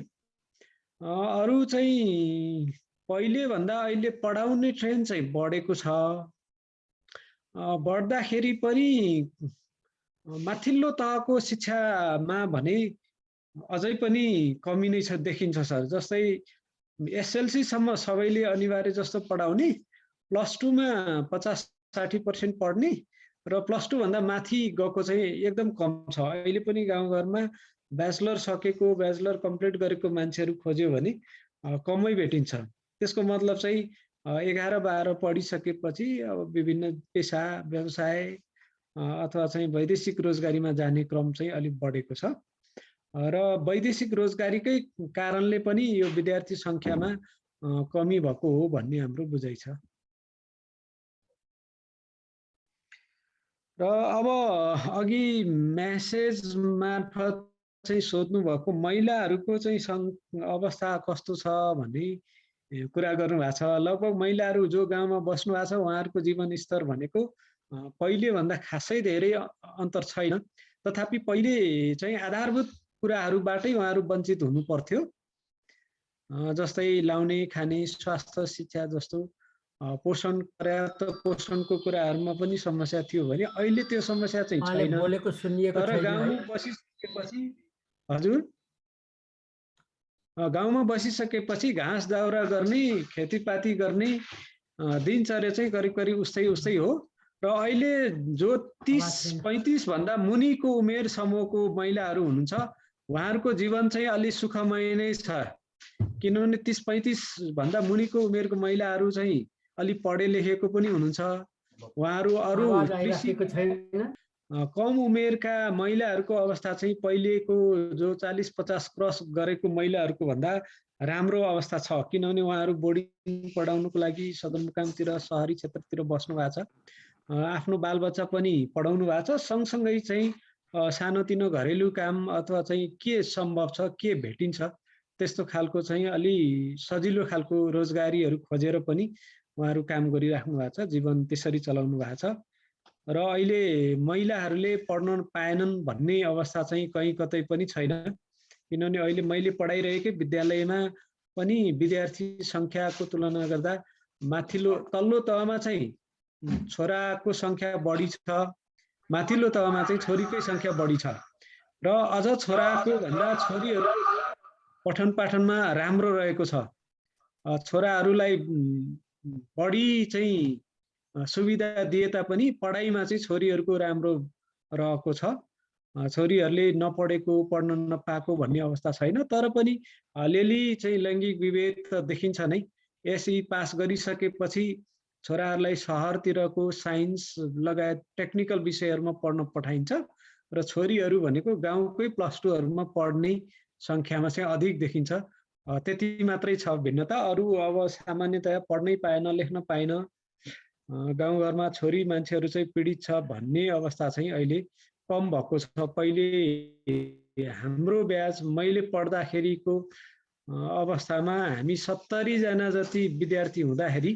अरू चाहिँ पहिले भन्दा अहिले पढाउने ट्रेन्ड चाहिँ बढेको छ। बढ्दाखेरि पनि माथिल्लो तहको शिक्षामा भने अझै पनि कमी नै छ देखिन्छ सर। जस्तै एसएलसी सम्म सबैले अनिवार्य जस्तो पढाउने, +2 मा 50-60% पढ्ने र +2 भन्दा माथि गएको चाहिँ एकदम कम छ। अहिले पनि गाउँघरमा ब्याचलर सकेको, ब्याचलर कम्प्लिट गरेको मान्छेहरू खोज्यो भने कमै भेटिन्छ। त्यसको मतलब चाहिँ 11-12 पढिसकेपछि अब विभिन्न पेसा, व्यवसाय अथवा चाहिँ वैदेशिक रोजगारीमा जाने क्रम चाहिँ अलिक बढेको छ र वैदेशिक रोजगारीकै कारणले पनि यो विद्यार्थी सङ्ख्यामा कमी भएको हो भन्ने हाम्रो बुझाइ छ। र अब अघि म्यासेज मार्फत चाहिँ सोध्नु भएको महिलाहरूको चाहिँ अवस्था कस्तो छ भन्ने कुरा गर्नु भएको छ। लगभग महिलाहरू जो गाउँमा बस्नु भएको छ उहाँहरूको जीवन स्तर भनेको पहिले भन्दा खासै धेरै अन्तर छैन। तथापि पहिले चाहिँ आधारभूत कुराहरूबाटै उहाँहरू वञ्चित हुनु पर्थ्यो। जस्तै लाउने, खाने, स्वास्थ्य, शिक्षा जस्तो पोषण, पर्याप्त पोषणको कुराहरूमा पनि समस्या थियो भने अहिले त्यो समस्या चाहिँ छैन। तर गाउँमा बसिसकेपछि हजुर गाउँमा बसिसकेपछि घाँस दाउरा गर्ने, खेतीपाती गर्ने दिनचर्या चाहिँ करिब उस्तै हो। र अहिले जो 30-35 भन्दा मुनिको उमेर समूहको महिलाहरू हुनुहुन्छ उहाँहरूको जीवन चाहिँ अलि सुखमय नै छ। किनभने 30-35 भन्दा मुनिको उमेरको महिलाहरू चाहिँ अलि पढे लेखेको पनि हुनुहुन्छ। उहाँहरू अरू कम उमेरका महिलाहरूको अवस्था चाहिँ पहिलेको जो 40-50 क्रस गरेको महिलाहरूको भन्दा राम्रो अवस्था छ। किनभने उहाँहरू बोर्डिङ पढाउनुको लागि सदरमुकामतिर, सहरी क्षेत्रतिर बस्नु भएको छ, आफ्नो बालबच्चा पनि पढाउनु भएको छ। सँगसँगै चाहिँ सानोतिनो घरेलु काम अथवा चाहिँ के सम्भव छ, के भेटिन्छ त्यस्तो खालको चाहिँ अलि सजिलो खालको रोजगारीहरू खोजेर पनि उहाँहरू काम गरिराख्नु भएको छ, जीवन त्यसरी चलाउनु भएको छ। र अहिले महिलाहरूले पढ्न पाएनन् भन्ने अवस्था चाहिँ कहीँ कतै पनि छैन। किनभने अहिले मैले पढाइरहेकै विद्यालयमा पनि विद्यार्थी सङ्ख्याको तुलना गर्दा तल्लो तहमा चाहिँ छोराको सङ्ख्या बढी छ, माथिल्लो तहमा चाहिँ छोरीकै सङ्ख्या बढी छ। र अझ छोराको भन्दा छोरीहरू पठन पाठनमा राम्रो रहेको छ। छोराहरूलाई बढी चाहिँ सुविधा दिए तापनि पढाइमा चाहिँ छोरीहरूको राम्रो रहेको छ। छोरीहरूले नपढेको, पढ्न नपाएको भन्ने अवस्था छैन। तर पनि अलिअलि चाहिँ लैङ्गिक विभेद त देखिन्छ नै। एसई पास गरिसकेपछि छोराहरूलाई सहरतिरको साइन्स लगायत टेक्निकल विषयहरूमा पढ्न पठाइन्छ र छोरीहरू भनेको गाउँकै +2हरूमा पढ्ने सङ्ख्यामा चाहिँ अधिक देखिन्छ। त्यति मात्रै छ भिन्नता। अरू अब सामान्यतया पढ्नै पाएन, लेख्न पाएन, गाउँघरमा छोरी मान्छेहरू चाहिँ पीडित छ भन्ने अवस्था चाहिँ अहिले कम भएको छ। पहिले हाम्रो ब्याच मैले पढ्दाखेरिको अवस्थामा हामी 70 जना जति विद्यार्थी हुँदाखेरि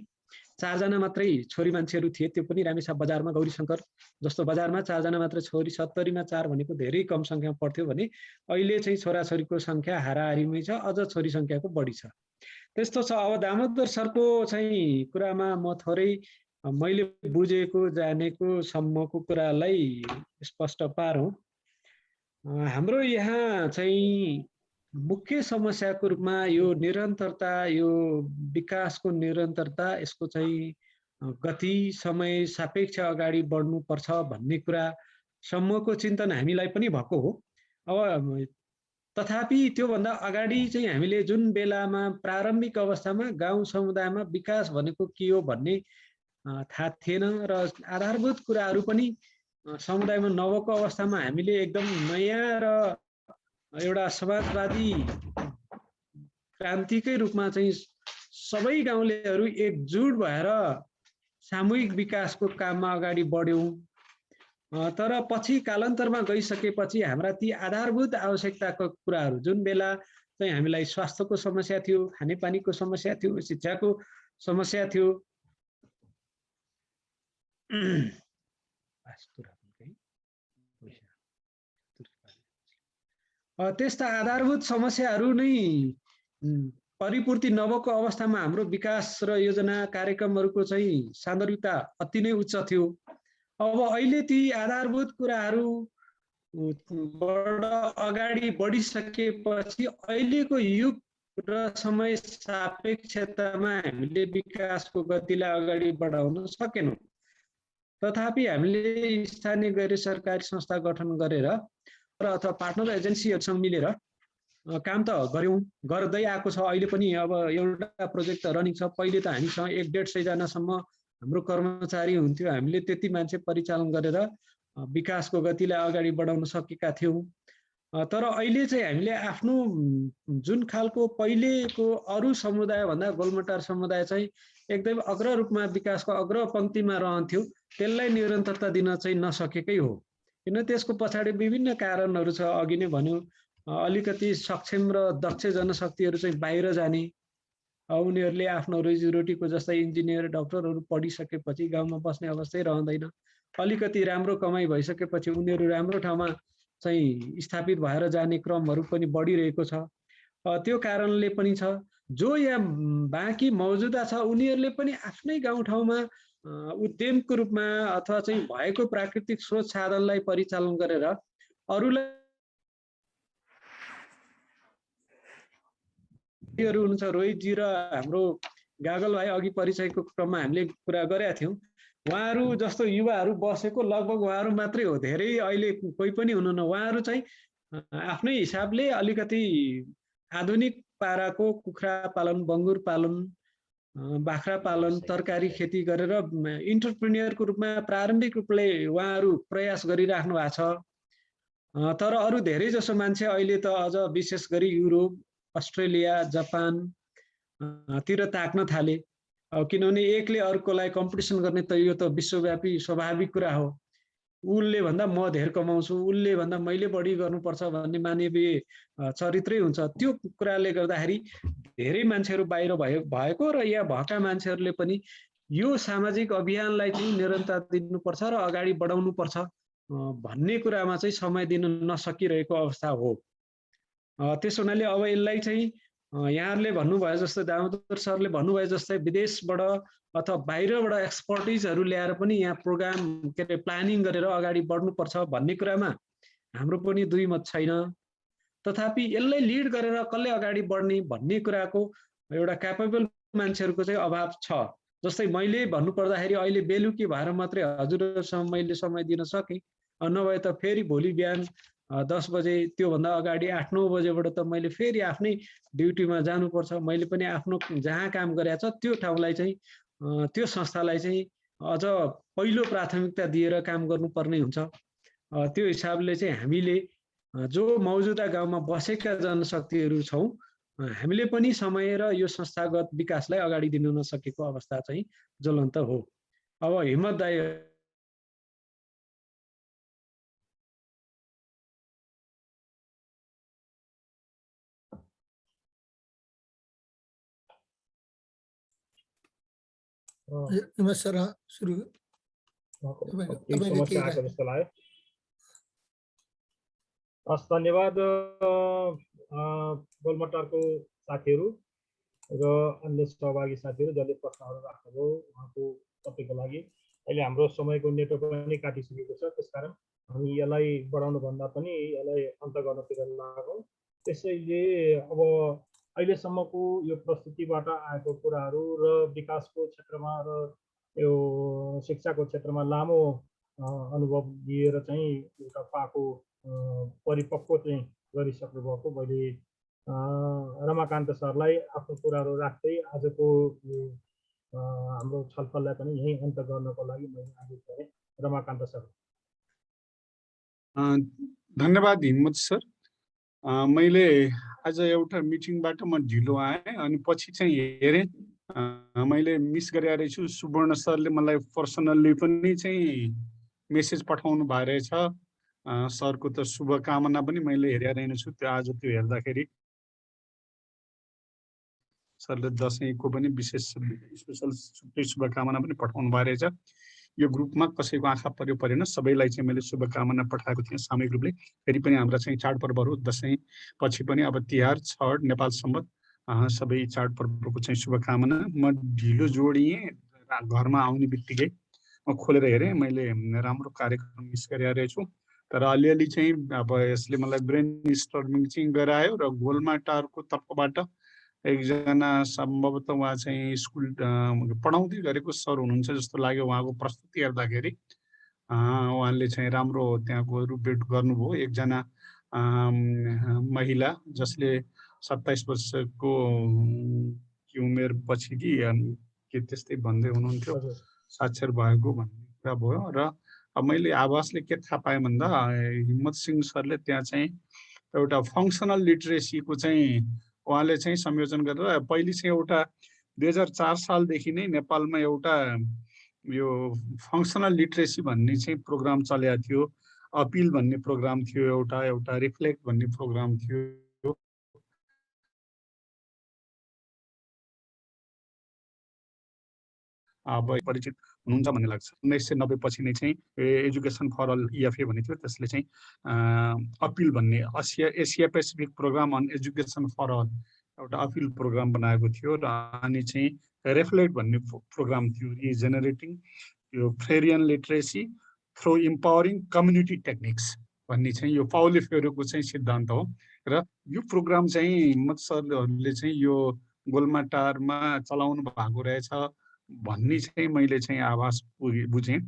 4 जना मात्रै छोरी मान्छेहरू थिए। त्यो पनि रामेछाप बजारमा गौरीशङ्कर जस्तो बजारमा 4 जना मात्रै छोरी, 70 मा 4 भनेको धेरै कम सङ्ख्यामा पढ्थ्यो भने अहिले चाहिँ छोराछोरीको सङ्ख्या हाराहारीमै छ, अझ छोरी सङ्ख्याको बढी छ। त्यस्तो छ। अब दामोदर सरको चाहिँ कुरामा म थोरै मैले बुझेको जानेको सम्मको कुरालाई स्पष्ट पारौँ। हाम्रो यहाँ चाहिँ मुख्य समस्याको रूपमा यो निरन्तरता, यो विकासको निरन्तरता, यसको चाहिँ गति, समय सापेक्ष अगाडि बढ्नुपर्छ भन्ने कुरासम्मको चिन्तन हामीलाई पनि भएको हो। अब तथापि त्योभन्दा अगाडि चाहिँ हामीले जुन बेलामा प्रारम्भिक अवस्थामा गाउँ समुदायमा विकास भनेको के हो भन्ने थाहा थिएन र आधारभूत कुराहरू पनि समुदायमा नभएको अवस्थामा हामीले एकदम नयाँ र एउटा समाजवादी क्रान्तिकै रूपमा चाहिँ सबै गाउँलेहरू एकजुट भएर सामूहिक विकासको काममा अगाडि बढ्यौँ। तर पछि कालान्तरमा गइसकेपछि हाम्रा ती आधारभूत आवश्यकताको कुराहरू जुन बेला चाहिँ हामीलाई स्वास्थ्यको समस्या थियो, खानेपानीको समस्या थियो, शिक्षाको समस्या थियो, त्यस्ता आधारभूत समस्याहरू नै परिपूर्ति नभएको अवस्थामा हाम्रो विकास र योजना कार्यक्रमहरूको चाहिँ सान्दर्भिकता अति नै उच्च थियो। अब अहिले ती आधारभूत कुराहरू अगाडि बढिसकेपछि अहिलेको युग र समय सापेक्षतामा हामीले विकासको गतिलाई अगाडि बढाउन सकेनौँ। तथापि हामीले स्थानीय गैर सरकारी संस्था गठन गरेर अथवा पार्टनर एजेन्सीहरूसँग मिलेर काम त गऱ्यौँ, गर्दै आएको छ। अहिले पनि अब एउटा प्रोजेक्ट त रनिङ छ। पहिले त हामीसँग 100-150 जनासम्म हाम्रो कर्मचारी हुन्थ्यो। हामीले त्यति मान्छे परिचालन गरेर विकासको गतिलाई अगाडि बढाउन सकेका थियौँ। तर अहिले चाहिँ हामीले आफ्नो जुन खालको पहिलेको अरू समुदायभन्दा गोलमटार समुदाय चाहिँ एकदम अग्र रूपमा विकासको अग्र पङ्क्तिमा रहन्थ्यो, त्यसलाई निरन्तरता दिन चाहिँ नसकेकै हो। किन त्यसको पछाडि विभिन्न कारणहरू छ। अघि नै भन्यो, अलिकति सक्षम र दक्ष जनशक्तिहरू चाहिँ बाहिर जाने, उनीहरूले आफ्नो रोजीरोटीको जस्तै इन्जिनियर डक्टरहरू पढिसकेपछि गाउँमा बस्ने अवस्थै रहँदैन। अलिकति राम्रो कमाइ भइसकेपछि उनीहरू राम्रो ठाउँमा चाहिँ स्थापित भएर जाने क्रमहरू पनि बढिरहेको छ। त्यो कारणले पनि छ। जो यहाँ बाँकी मौजुदा छ उनीहरूले पनि आफ्नै गाउँठाउँमा उद्यमको रूपमा अथवा चाहिँ भएको प्राकृतिक स्रोत साधनलाई परिचालन गरेर अरूलाई हुनुहुन्छ। रोहितजी र हाम्रो गागल भाइ अघि परिचयको क्रममा हामीले कुरा गरेका थियौँ। उहाँहरू जस्तो युवाहरू बसेको लगभग उहाँहरू मात्रै हो, धेरै अहिले कोही पनि हुनुहुन्न। उहाँहरू चाहिँ आफ्नै हिसाबले अलिकति आधुनिक पाराको कुखुरा पालन, बङ्गुर पालन, बाख्रा पालन, तरकारी खेती गरेर इन्टरप्रेन्योरको रूपमा प्रारम्भिक रूपले उहाँहरू प्रयास गरिराख्नु भएको छ। तर अरू धेरै जसो मान्छे अहिले त अझ विशेष गरी युरोप, अस्ट्रेलिया, जापान तिर ताक्न थाले। किनभने एकले अर्कोलाई कम्पिटिसन गर्ने त यो त विश्वव्यापी स्वाभाविक कुरा हो। उसले भन्दा म धेर कमाउँछु, उसले भन्दा मैले बढी गर्नुपर्छ भन्ने मानवीय चरित्रै हुन्छ। त्यो कुराले गर्दाखेरि धेरै मान्छेहरू बाहिर भएको र यहाँ भएका मान्छेहरूले पनि यो सामाजिक अभियानलाई चाहिँ निरन्तरता दिनुपर्छ र अगाडि बढाउनुपर्छ भन्ने कुरामा चाहिँ समय दिन नसकिरहेको अवस्था हो। त्यसो हुनाले अब यसलाई चाहिँ यहाँहरूले भन्नुभयो जस्तो, दामोदर सरले भन्नुभयो जस्तै विदेशबाट अथवा बाहिरबाट एक्सपर्टिजहरू ल्याएर पनि यहाँ प्रोग्राम के अरे प्लानिङ गरेर अगाडि बढ्नुपर्छ भन्ने कुरामा हाम्रो पनि दुई मत छैन। तथापि यसलाई लिड गरेर कसले अगाडि बढ्ने भन्ने कुराको एउटा क्यापेबल मान्छेहरूको चाहिँ अभाव छ। जस्तै मैले भन्नुपर्दाखेरि अहिले बेलुकी भएर मात्रै हजुरहरूसँग मैले समय दिन सकेँ, नभए त फेरि भोलि बिहान 10 बजे त्योभन्दा अगाडि 8-9 बजेबाट त मैले फेरि आफ्नै ड्युटीमा जानुपर्छ। मैले पनि आफ्नो जहाँ काम गरेको छ त्यो ठाउँलाई चाहिँ त्यो संस्थालाई चाहिँ अझ पहिलो प्राथमिकता दिएर काम गर्नुपर्ने हुन्छ। त्यो हिसाबले चाहिँ हामीले जो मौजुदा गाउँमा बसेका जनशक्तिहरू छौँ, हामीले पनि समय र यो संस्थागत विकासलाई अगाडि दिन नसकेको अवस्था चाहिँ ज्वलन्त हो। अब हिम्मत दाइ सर सुरु समस्या आएको जस्तो लाग्यो। हस्, धन्यवाद गोलमटारको साथीहरू र अन्य सहभागी साथीहरू जसले प्रश्नहरू राख्नुभयो, उहाँको सबैको लागि। अहिले हाम्रो समयको नेटवर्क पनि काटिसकेको छ, त्यसकारण हामी यसलाई बढाउनु भन्दा पनि यसलाई अन्त गर्नतिर लागौँ। त्यसैले अब अहिलेसम्मको यो प्रस्तुतिबाट आएको कुराहरू र विकासको क्षेत्रमा र यो शिक्षाको क्षेत्रमा लामो अनुभव लिएर चाहिँ एउटा पाको परिपक्व चाहिँ गरिसक्नु भएको मैले रमाकान्त सरलाई आफ्नो कुराहरू राख्दै आजको हाम्रो छलफललाई पनि यही अन्त गर्नको लागि मैले आदेश गरेँ। रमाकान्त सर। धन्यवाद हिम्मत सर। मैले आज एउटा मिटिङबाट म ढिलो आएँ अनि पछि चाहिँ हेरेँ मैले मिस गरेको रहेछु। सुवर्ण सरले मलाई पर्सनल्ली पनि चाहिँ मेसेज पठाउनु भएको रहेछ। सरको त शुभकामना पनि मैले हेरिरहेको छु। त्यो आज त्यो हेर्दाखेरि सरले दसैँको पनि विशेष स्पेसल छुट्टै शुभकामना पनि पठाउनु भएको रहेछ। यो ग्रुपमा कसैको आँखा पर्यो परेन, सबैलाई चाहिँ मैले शुभकामना पठाएको थिएँ सामूहिक रूपले। फेरि पनि हाम्रा चाहिँ चाडपर्वहरू दसैँ पछि पनि अब तिहार, छठ, नेपाल सम्बत सबै चाडपर्वको चाहिँ शुभकामना। म ढिलो जोडिएँ, घरमा आउने बित्तिकै म खोलेर हेरेँ, मैले राम्रो कार्यक्रम मिस गरिरहेछु। तर अलिअलि चाहिँ अब यसले मलाई ब्रेन स्टर्मिङ चाहिँ गरायो र गोलमाटारको तर्फबाट एकजना सम्भवतः उहाँ चाहिँ स्कुल पढाउँदै गरेको सर हुनुहुन्छ जस्तो लाग्यो। उहाँको प्रस्तुति हेर्दाखेरि उहाँले चाहिँ राम्रो त्यहाँको रूपरेट गर्नुभयो। एकजना महिला जसले 27 वर्षको उमेर पछि कि त्यस्तै भन्दै हुनुहुन्थ्यो, साक्षर भएको भन्ने कुरा भयो। र मैले आभासले के थाहा पाएँ भन्दा हिम्मत सिंह सरले त्यहाँ चाहिँ एउटा फङ्सनल लिटरेसीको चाहिँ उहाँले चाहिँ संयोजन गरेर पहिले चाहिँ एउटा 2004 सालदेखि नै नेपालमा एउटा यो फङ्सनल लिटरेसी भन्ने चाहिँ प्रोग्राम चलेको थियो। अपिल भन्ने प्रोग्राम थियो, एउटा रिफ्लेक्ट भन्ने प्रोग्राम थियो। अब परिचित हुनुहुन्छ भन्ने लाग्छ। 1990 पछि नै चाहिँ एजुकेसन फर अल EFA भन्ने थियो, त्यसले चाहिँ अपिल भन्ने Asia Pacific programme on education for all एउटा अपिल प्रोग्राम बनाएको थियो। र अनि चाहिँ रिफ्लेक्ट भन्ने प्रोग्राम थियो, रिजेनेरेटिङ यो Freirean literacy through empowering community techniques भन्ने चाहिँ यो पाउले फेरोको चाहिँ सिद्धान्त हो। र यो प्रोग्राम चाहिँ हिम्मत सरहरूले चाहिँ यो गोलमाटारमा चलाउनु भएको रहेछ भन्ने चाहिँ मैले चाहिँ आभास बुझेँ।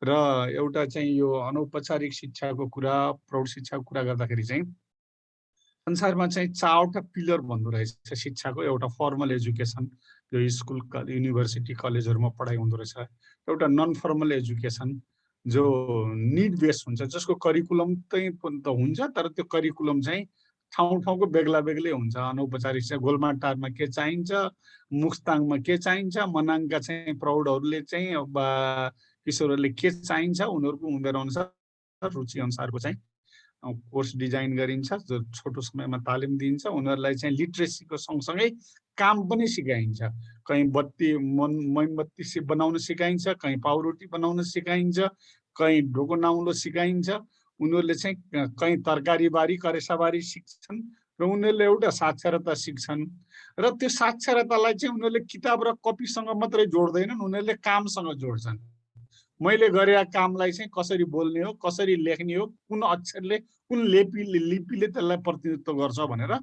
र एउटा चाहिँ यो अनौपचारिक शिक्षाको कुरा, प्रौढ शिक्षाको कुरा गर्दाखेरि चाहिँ संसारमा चाहिँ 4वटा पिलर भन्दो रहेछ शिक्षाको। एउटा फर्मल एजुकेसन, जो स्कुल, युनिभर्सिटी, कलेजहरूमा पढाइ हुँदो रहेछ। एउटा नन फर्मल एजुकेसन जो निड बेस्ड हुन्छ, जसको करिकुलम चाहिँ त हुन्छ तर त्यो करिकुलम चाहिँ ठाउँ ठाउँको बेग्ला बेग्लै हुन्छ। अनौपचारिक चाहिँ गोलमाटारमा के चाहिन्छ, मुस्ताङमा के चाहिन्छ, मनाङका चाहिँ प्रौढहरूले चाहिँ किशोरहरूले के चाहिन्छ, उनीहरूको उमेर अनुसार रुचि अनुसारको चाहिँ कोर्स डिजाइन गरिन्छ, जो छोटो समयमा तालिम दिइन्छ। उनीहरूलाई चाहिँ लिटरेसीको सँगसँगै काम पनि सिकाइन्छ। कहीँ मोमबत्ती बनाउन सिकाइन्छ, कहीँ पाउरोटी बनाउन सिकाइन्छ, कहीँ ढोको नाउलो सिकाइन्छ। उनीहरूले चाहिँ कहीँ तरकारी बारी, करेसाबारी सिक्छन् र उनीहरूले एउटा साक्षरता सिक्छन्। र त्यो साक्षरतालाई चाहिँ उनीहरूले किताब र कपीसँग मात्रै जोड्दैनन्, उनीहरूले कामसँग जोड्छन्। मैले गरेका कामलाई चाहिँ कसरी बोल्ने हो, कसरी लेख्ने हो, कुन अक्षरले, कुन लिपिले त्यसलाई प्रतिनिधित्व गर्छ भनेर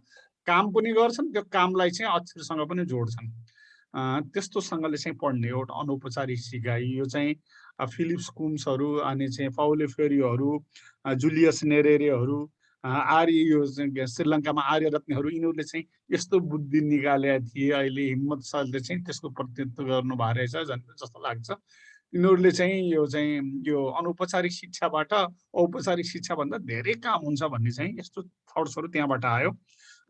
काम पनि गर्छन्। त्यो कामलाई चाहिँ अक्षरसँग पनि जोड्छन्। त्यस्तोसँगले चाहिँ पढ्ने एउटा अनौपचारिक सिकाइ। यो चाहिँ फिलिप्स कुम्सहरू, अनि चाहिँ पाउले फेरियोहरू, जुलियस नेरेरेहरू, यो श्रीलङ्कामा आर्यरत्नहरू, यिनीहरूले चाहिँ यस्तो बुद्धि निकालेका थिए। अहिले हिम्मत सरले चाहिँ त्यसको प्रतिनिधित्व गर्नु भएको रहेछ जस्तो लाग्छ। यिनीहरूले चाहिँ यो अनौपचारिक शिक्षाबाट औपचारिक शिक्षा भन्दा धेरै काम हुन्छ भन्ने चाहिँ यस्तो थट्सहरू त्यहाँबाट आयो।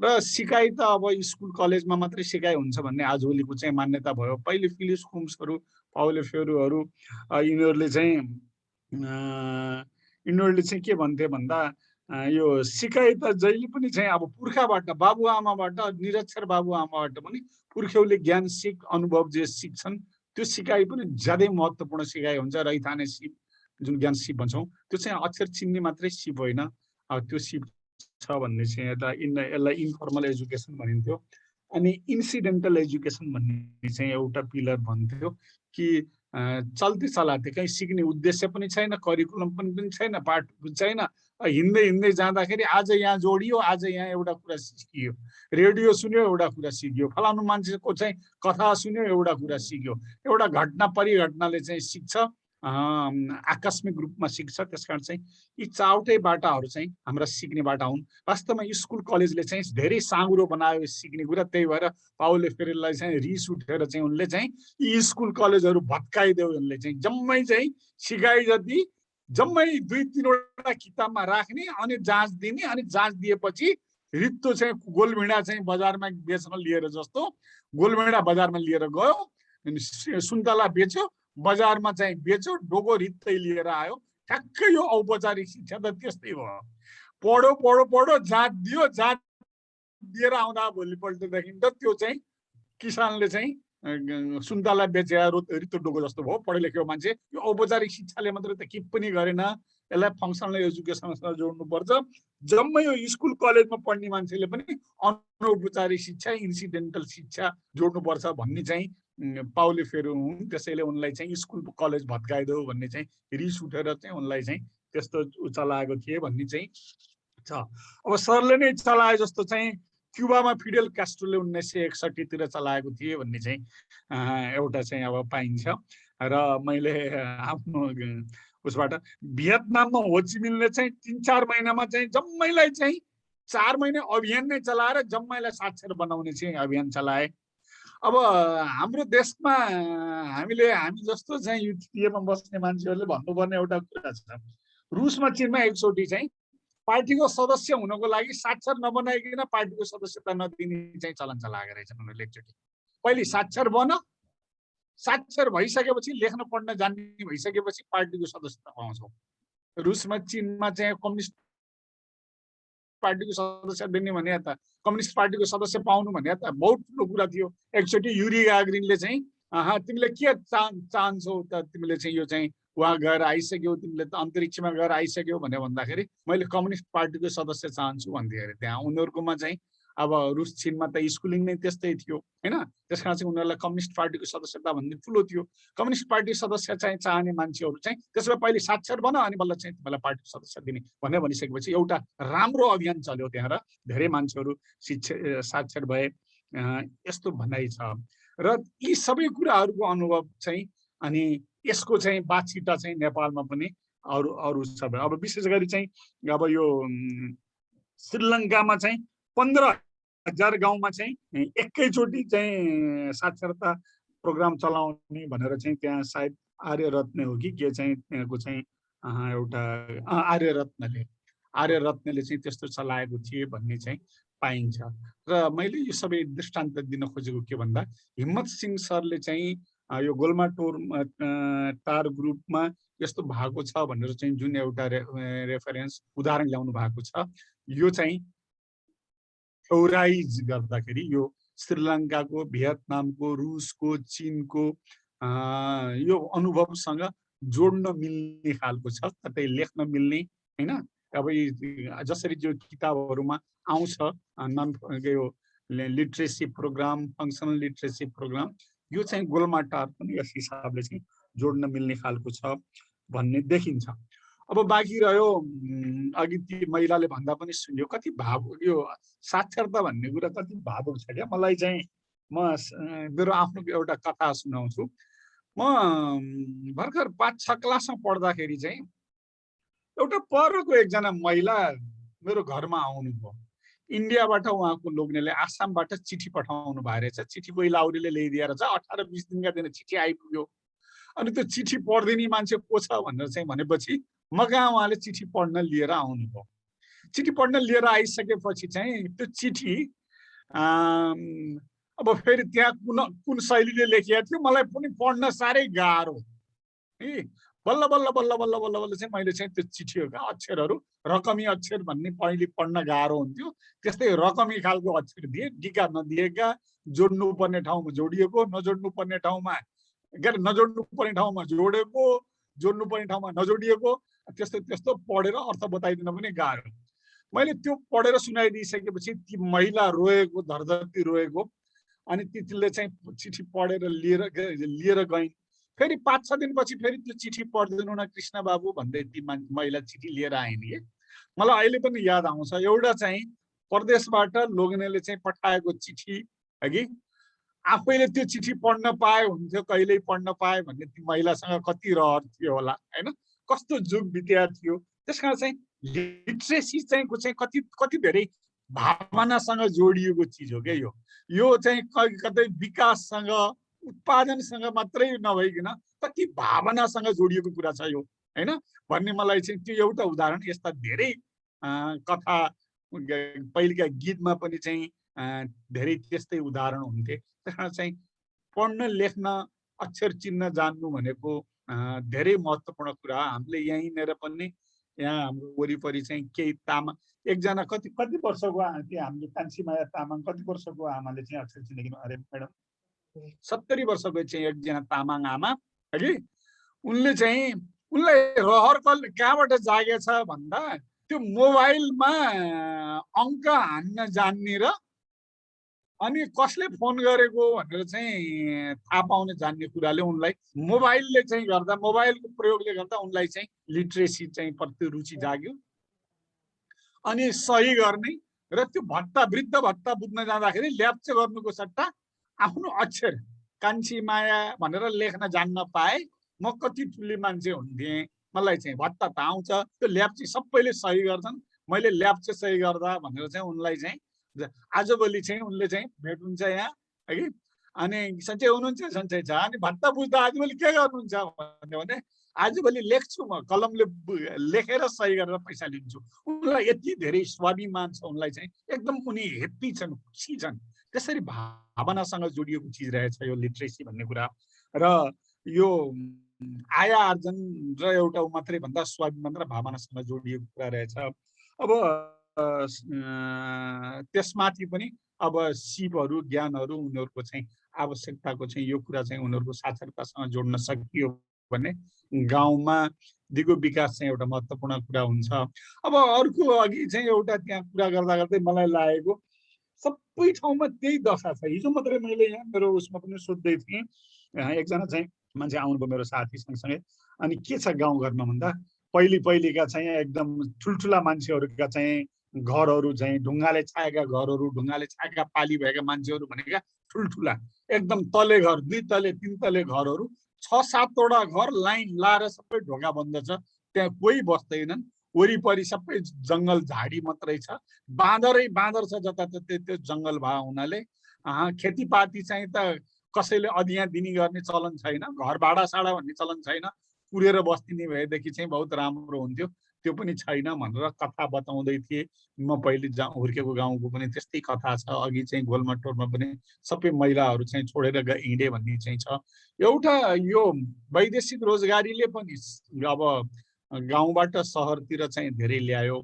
र सिकाइ त अब स्कुल कलेजमा मात्रै सिकाइ हुन्छ भन्ने आजभोलिको चाहिँ मान्यता भयो। पहिले फिलिप्स कुम्सहरू, पाउले फेरोहरू, यिनीहरूले चाहिँ के भन्थे भन्दा यो सिकाइ त जहिले पनि चाहिँ अब पुर्खाबाट, बाबुआमाबाट, निरक्षर बाबुआमाबाट पनि पुर्ख्यौले ज्ञान सिक, अनुभव जे सिक्छन् त्यो सिकाइ पनि ज्यादै महत्त्वपूर्ण सिकाइ हुन्छ। रैथाने सिप, जुन ज्ञान सिप भन्छौँ, त्यो चाहिँ अक्षर चिन्ने मात्रै सिप होइन, त्यो सिप छ भन्ने चाहिँ यसलाई इन्फर्मल एजुकेसन भनिन्थ्यो। अनि इन्सिडेन्टल एजुकेसन भन्ने चाहिँ एउटा पिलर भन्थ्यो कि चल्ती चलाते कहीँ सिक्ने उद्देश्य पनि छैन, करिकुलम पनि छैन, पाठ छैन। हिँड्दै हिँड्दै जाँदाखेरि आज यहाँ जोडियो, आज यहाँ एउटा कुरा सिकियो, रेडियो सुन्यो एउटा कुरा सिक्यो, फलानु मान्छेको चाहिँ कथा सुन्यो एउटा कुरा सिक्यो। एउटा घटना परिघटनाले चाहिँ सिक्छ, आकस्मिक रूपमा सिक्छ। त्यसकारण चाहिँ यी 4वटै बाटाहरू चाहिँ हाम्रा सिक्ने बाटा हुन्। वास्तवमा स्कुल कलेजले चाहिँ धेरै साँगुरो बनायो सिक्ने कुरा। त्यही भएर पाउले फेरेललाई चाहिँ रिस उठेर चाहिँ उनले चाहिँ यी स्कुल कलेजहरू भत्काइदियो। उनले चाहिँ जम्मै चाहिँ सिकाइ जति जम्मै 2-3वटा किताबमा राख्ने, अनि जाँच दिने, अनि जाँच दिएपछि रित्तो चाहिँ गोलभिडा चाहिँ बजारमा बेच्न लिएर जस्तो गोलभिडा बजारमा लिएर गयो, सुन्तला बेच्यो, बजारमा चाहिँ बेच्यो, डोको रित्तै लिएर आयो। ठ्याक्कै यो औपचारिक शिक्षा त त्यस्तै भयो। पढो पढो पढो, जात दियो, जात दिएर आउँदा भोलिपल्टदेखि त त्यो चाहिँ किसानले चाहिँ सुन्तला बेचेर रित्तो डोको जस्तो भयो। पढे लेखेको मान्छे यो औपचारिक शिक्षाले मात्रै त केही पनि गरेन, यसलाई फङ्सनल एजुकेसनसँग जोड्नुपर्छ। जम्मै यो स्कुल कलेजमा पढ्ने मान्छेले पनि अनौपचारिक शिक्षा, इन्सिडेन्टल शिक्षा जोड्नुपर्छ भन्ने चाहिँ पाउले फेरि हुन्। त्यसैले उनलाई चाहिँ स्कुल कलेज भत्काइदेऊ भन्ने चाहिँ रिस उठेर चाहिँ उनलाई चाहिँ त्यस्तो चलाएको थिए भन्ने चाहिँ छ। अब सरले नै चलाए जस्तो चाहिँ क्युबामा फिडेल क्यास्ट्रोले 1961 चलाएको थिए भन्ने चाहिँ एउटा चाहिँ अब पाइन्छ। र मैले आफ्नो उसबाट भियतनाममा होचिमिनले चाहिँ 3-4 महिनामा चाहिँ जम्मैलाई चाहिँ 4 महिना अभियान नै चलाएर जम्मैलाई साक्षर बनाउने चाहिँ अभियान चलाए। अब हाम्रो देशमा हामी जस्तो चाहिँ युटिएमा बस्ने मान्छेहरूले भन्नुपर्ने एउटा कुरा छ। रुसमा चीनमा एकचोटि चाहिँ पार्टीको सदस्य हुनको लागि साक्षर नबनाइकन पार्टीको सदस्यता नदिने चाहिँ चलन चलाएको रहेछन् उनीहरूले एकचोटि। पहिले साक्षर बन, साक्षर भइसकेपछि लेख्न पढ्न जान्ने भइसकेपछि पार्टीको सदस्यता पाउँछौ। रुसमा चीनमा चाहिँ कम्युनिस्ट पार्टीको सदस्य दिने भने त कम्युनिस्ट पार्टीको सदस्य पाउनु भने त बहुत ठुलो कुरा थियो। एकचोटि युरी गागरिनले चाहिँ तिमीले के चाहन्छौ त, तिमीले चाहिँ यो चाहिँ वहाँ गएर आइसक्यौ, तिमीले त अन्तरिक्षमा गएर आइसक्यौ भनेर भन्दाखेरि मैले कम्युनिस्ट पार्टीको सदस्य चाहन्छु भन्थे अरे। त्यहाँ उनीहरूकोमा चाहिँ अब रुस चीनमा त स्कुलिङ नै त्यस्तै थियो हैन, त्यस कारण चाहिँ उनीहरूलाई कम्युनिस्ट पार्टीको सदस्यता भन्ने ठुलो थियो। कम्युनिस्ट पार्टी सदस्य चाहिँ चाहने मान्छेहरू चाहिँ त्यसमा पहिले साक्षर बन अनि बल्ल चाहिँ तिमीलाई पार्टीको सदस्य दिने भनेर भनिसकेपछि एउटा राम्रो अभियान चल्यो त्यहाँ र धेरै मान्छेहरू साक्षर भए, यस्तो भनाइ छ। र यी सबै कुराहरूको अनुभव चाहिँ अनि यसको चाहिँ बातचिता चाहिँ नेपालमा पनि अरू सबै अब विशेष गरी चाहिँ अब यो श्रीलङ्कामा चाहिँ 15,000 गाउँमा चाहिँ एकैचोटि चाहिँ साक्षरता प्रोग्राम चलाउने भनेर चाहिँ त्यहाँ सायद आर्यरत्न हो कि के चाहिँ त्यहाँको चाहिँ एउटा आर्यरत्नले चाहिँ त्यस्तो चलाएको थिए भन्ने चाहिँ पाइन्छ। र मैले यो सबै दृष्टान्त दिन खोजेको के भन्दा हिम्मत सिंह सरले चाहिँ यो गोल्मा टार ग्रुपमा यस्तो भएको छ भनेर चाहिँ जुन एउटा रेफरेन्स उदाहरण ल्याउनु भएको छ, यो चाहिँ थ्योराइज गर्दाखेरि यो श्रीलङ्काको, भियतनामको, रुसको, चीनको यो अनुभवसँग जोड्न मिल्ने खालको छ, कतै लेख्न मिल्ने हैन। अब जसरी जो किताबहरूमा आउँछ यो literacy programme, functional literacy programme, यो चाहिँ गोल्मा टार पनि यस हिसाबले चाहिँ जोड्न मिल्ने खालको छ भन्ने देखिन्छ। अब बाँकी रह्यो अघि ती महिलाले भन्दा पनि सुन्यो कति भावुक यो साक्षरता भन्ने कुरा कति भावुक छ क्या। मलाई चाहिँ म मेरो आफ्नो एउटा कथा सुनाउँछु। म भर्खर 5-6 क्लासमा पढ्दाखेरि चाहिँ एउटा परको एकजना महिला मेरो घरमा आउनुभयो। इन्डियाबाट उहाँको लोग्नेले आसामबाट चिठी पठाउनु भएको रहेछ। चिठी कोही लाउरीले ल्याइदिएर छ, 18-20 दिनका दिन चिठी आइपुग्यो। अनि त्यो चिठी पढ्दिने मान्छे को छ भनेर चाहिँ भनेपछि म कहाँ उहाँले चिठी पढ्न लिएर आउनुभयो। चिठी पढ्न लिएर आइसकेपछि चाहिँ त्यो चिठी अब फेरि त्यहाँ कुन शैलीले लेखिएको थियो मलाई पनि पढ्न साह्रै गाह्रो है। बल्ल बल्ल बल्ल बल्ल बल्ल बल्ल चाहिँ मैले चाहिँ त्यो चिठीहरूका अक्षरहरू रकमी अक्षर भन्ने पहिले पढ्न गाह्रो हुन्थ्यो, त्यस्तै रकमी खालको अक्षर दिए, डिका नदिएका, जोड्नु पर्ने ठाउँमा जोडिएको, नजोड्नु पर्ने ठाउँमा नजोड्नु पर्ने ठाउँमा जोडेको, जोड्नु पर्ने ठाउँमा नजोडिएको, त्यस्तो त्यस्तो पढेर अर्थ बताइदिन पनि गाह्रो। मैले त्यो पढेर सुनाइदिइसकेपछि ती महिला रोएको, धरधरती रोएको। अनि तिमीले चाहिँ चिठी पढेर लिएर गइन्। फेरि 5-6 दिनपछि फेरि त्यो चिठी पढ्दिनु न कृष्ण बाबु भन्दै ती महिला चिठी लिएर आइन्। मलाई अहिले पनि याद आउँछ, एउटा चाहिँ परदेशबाट लोग्नेले चाहिँ पठाएको चिठी अघि आफैले त्यो चिठी पढ्न पाए हुन्थ्यो, कहिल्यै पढ्न पाए भन्ने ती महिलासँग कति रहर थियो होला हैन, कस्तो जुग बित्या थियो। त्यसकारण चाहिँ लिट्रेसी चाहिँ कति धेरै भावनासँग जोडिएको चिज हो क्या। यो चाहिँ कतै विकाससँग उत्पादनसँग मात्रै नभइकन कति भावनासँग जोडिएको कुरा छ यो हैन भन्ने मलाई चाहिँ त्यो एउटा उदाहरण। यस्ता धेरै कथा पहिलेका गीतमा पनि चाहिँ धेरै त्यस्तै उदाहरण हुन्थे। त्यसकारण चाहिँ पढ्न लेख्न अक्षर चिन्न जान्नु भनेको धेरै महत्त्वपूर्ण कुरा हो। हामीले यहीँनिर पनि यहाँ हाम्रो वरिपरि चाहिँ केही तामाङ एकजना कति वर्षको हाम्रो कान्छीमाया तामाङ कति वर्षको आमाले चाहिँ अक्षर चिनेकिनु अरे म्याडम 70 वर्षको चाहिँ एकजना तामाङ आमा हगि उनलाई रहर कहाँबाट जागेछ भन्दा त्यो मोबाइलमा अङ्क हान्न जान्ने र अनि कसले फोन गरेको भनेर चाहिँ थाहा पाउने जान्ने कुराले उनलाई मोबाइलले चाहिँ गर्दा मोबाइलको प्रयोगले गर्दा उनलाई चाहिँ लिट्रेसी चाहिँ प्रति रुचि जाग्यो अनि सही गर्ने र त्यो वृद्ध भत्ता बुझ्न जाँदाखेरि ल्याप्चे गर्नुको सट्टा आफ्नो अक्षर कान्छी माया भनेर लेख्न जान्न पाए म कति ठुली मान्छे हुन्थेँ मलाई चाहिँ भत्ता त आउँछ त्यो ल्याप्चे सबैले सही गर्छन् मैले ल्याप्चे सही गर्दा भनेर चाहिँ उनलाई चाहिँ आजभोलि चाहिँ उनले चाहिँ भेट हुन्छ यहाँ है अनि सन्चै हुनुहुन्छ सन्चै छ अनि भत्ता बुझ्दा आजभोलि के गर्नुहुन्छ भने आजभोलि लेख्छु म कलमले लेखेर सही गरेर पैसा लिन्छु उनलाई यति धेरै स्वाभिमान छ उनलाई चाहिँ एकदम उनी हेप्पी छन् खुसी छन् त्यसरी भावनासँग जोडिएको चिज रहेछ यो लिट्रेसी भन्ने कुरा र यो आय आर्जन र एउटा मात्रै भन्दा स्वाभिमान र भावनासँग जोडिएको कुरा रहेछ अब त्यसमाथि पनि अब सिपहरू ज्ञानहरू उनीहरूको चाहिँ आवश्यकताको चाहिँ यो कुरा चाहिँ उनीहरूको साक्षरतासँग जोड्न सकियो भने गाउँमा दिगो विकास चाहिँ एउटा महत्त्वपूर्ण कुरा हुन्छ। अब अर्को अघि चाहिँ एउटा त्यहाँ कुरा गर्दा गर्दै मलाई लागेको सबै ठाउँमा त्यही दशा छ। हिजो मात्रै मैले यहाँ मेरो उसमा पनि सोध्दै थिएँ एकजना चाहिँ मान्छे आउनुभयो मेरो साथी सँगसँगै अनि के छ गाउँघरमा भन्दा पहिलेका चाहिँ एकदम ठुल्ठुला मान्छेहरूका चाहिँ घरहरू चाहिँ ढुङ्गाले छाएका घरहरू ढुङ्गाले छाएका पाली भएका मान्छेहरू भनेका ठुल्ठुला एकदम तले घर 2 तले 3 तले घरहरू 6-7 वटा घर लाइन लाएर सबै ढोका बन्द छ त्यहाँ कोही बस्दैनन् वरिपरि सबै जङ्गल झाडी मात्रै छ बाँदरै बाँदर छ जताततै त्यो जङ्गल भए हुनाले खेतीपाती चाहिँ त कसैले अधिया दिने गर्ने चलन छैन घर भाडा साडा भन्ने चलन छैन पुरेर बस्दिने भएदेखि चाहिँ बहुत राम्रो हुन्थ्यो त्यो पनि छैन भनेर कथा बताउँदै थिए म पहिले हुर्केको गाउँको पनि त्यस्तै कथा छ अघि चाहिँ गोलमाटोरमा पनि सबै महिलाहरू चाहिँ छोडेर हिँडे भन्ने चाहिँ छ। एउटा यो वैदेशिक रोजगारीले पनि अब गाउँबाट सहरतिर चाहिँ धेरै ल्यायो।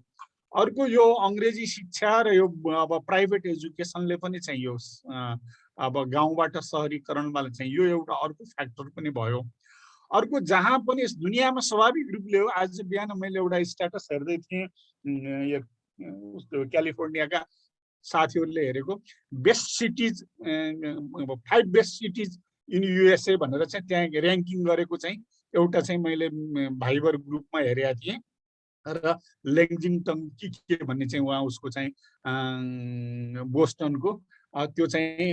अर्को यो अङ्ग्रेजी शिक्षा र यो अब प्राइभेट एजुकेसनले पनि चाहिँ यो अब गाउँबाट सहरीकरणमा चाहिँ यो एउटा अर्को फ्याक्टर पनि भयो। अर्को जहाँ पनि दुनियाँमा स्वाभाविक रूपले हो आज बिहान मैले एउटा स्ट्याटस हेर्दै थिएँ क्यालिफोर्नियाका साथीहरूले हेरेको best cities 5 best cities in USA भनेर चाहिँ त्यहाँ ऱ्याङ्किङ गरेको चाहिँ एउटा चाहिँ मैले भाइबर ग्रुपमा हेरेका थिएँ र लेक्जिङटन के भन्ने चाहिँ उहाँ उसको चाहिँ बोस्टनको त्यो चाहिँ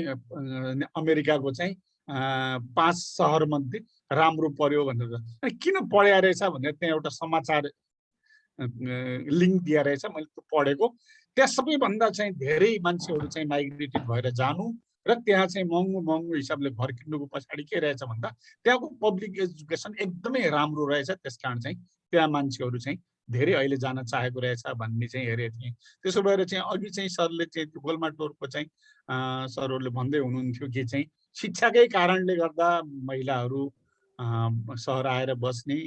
अमेरिकाको चाहिँ 5 सहर मध्ये राम्रो पर्यो भनेर किन पढ्या रहेछ भनेर त्यहाँ एउटा समाचार लिङ्क दिया रहेछ मैले त्यो पढेको त्यहाँ सबैभन्दा चाहिँ धेरै मान्छेहरू चाहिँ माइग्रेटेड भएर जानु र त्यहाँ चाहिँ महँगो हिसाबले घर किन्नुको पछाडि के रहेछ भन्दा त्यहाँको पब्लिक एजुकेसन एकदमै राम्रो रहेछ त्यसकारण चाहिँ त्यहाँ मान्छेहरू चाहिँ धेरै अहिले जान चाहेको रहेछ भन्ने चाहिँ हेरेको थिएँ। त्यसो भएर चाहिँ अघि चाहिँ सरले चाहिँ गोलमाटोरको चाहिँ सरहरूले भन्दै हुनुहुन्थ्यो कि चाहिँ शिक्षाकै कारणले गर्दा महिलाहरू सहर आएर बस्ने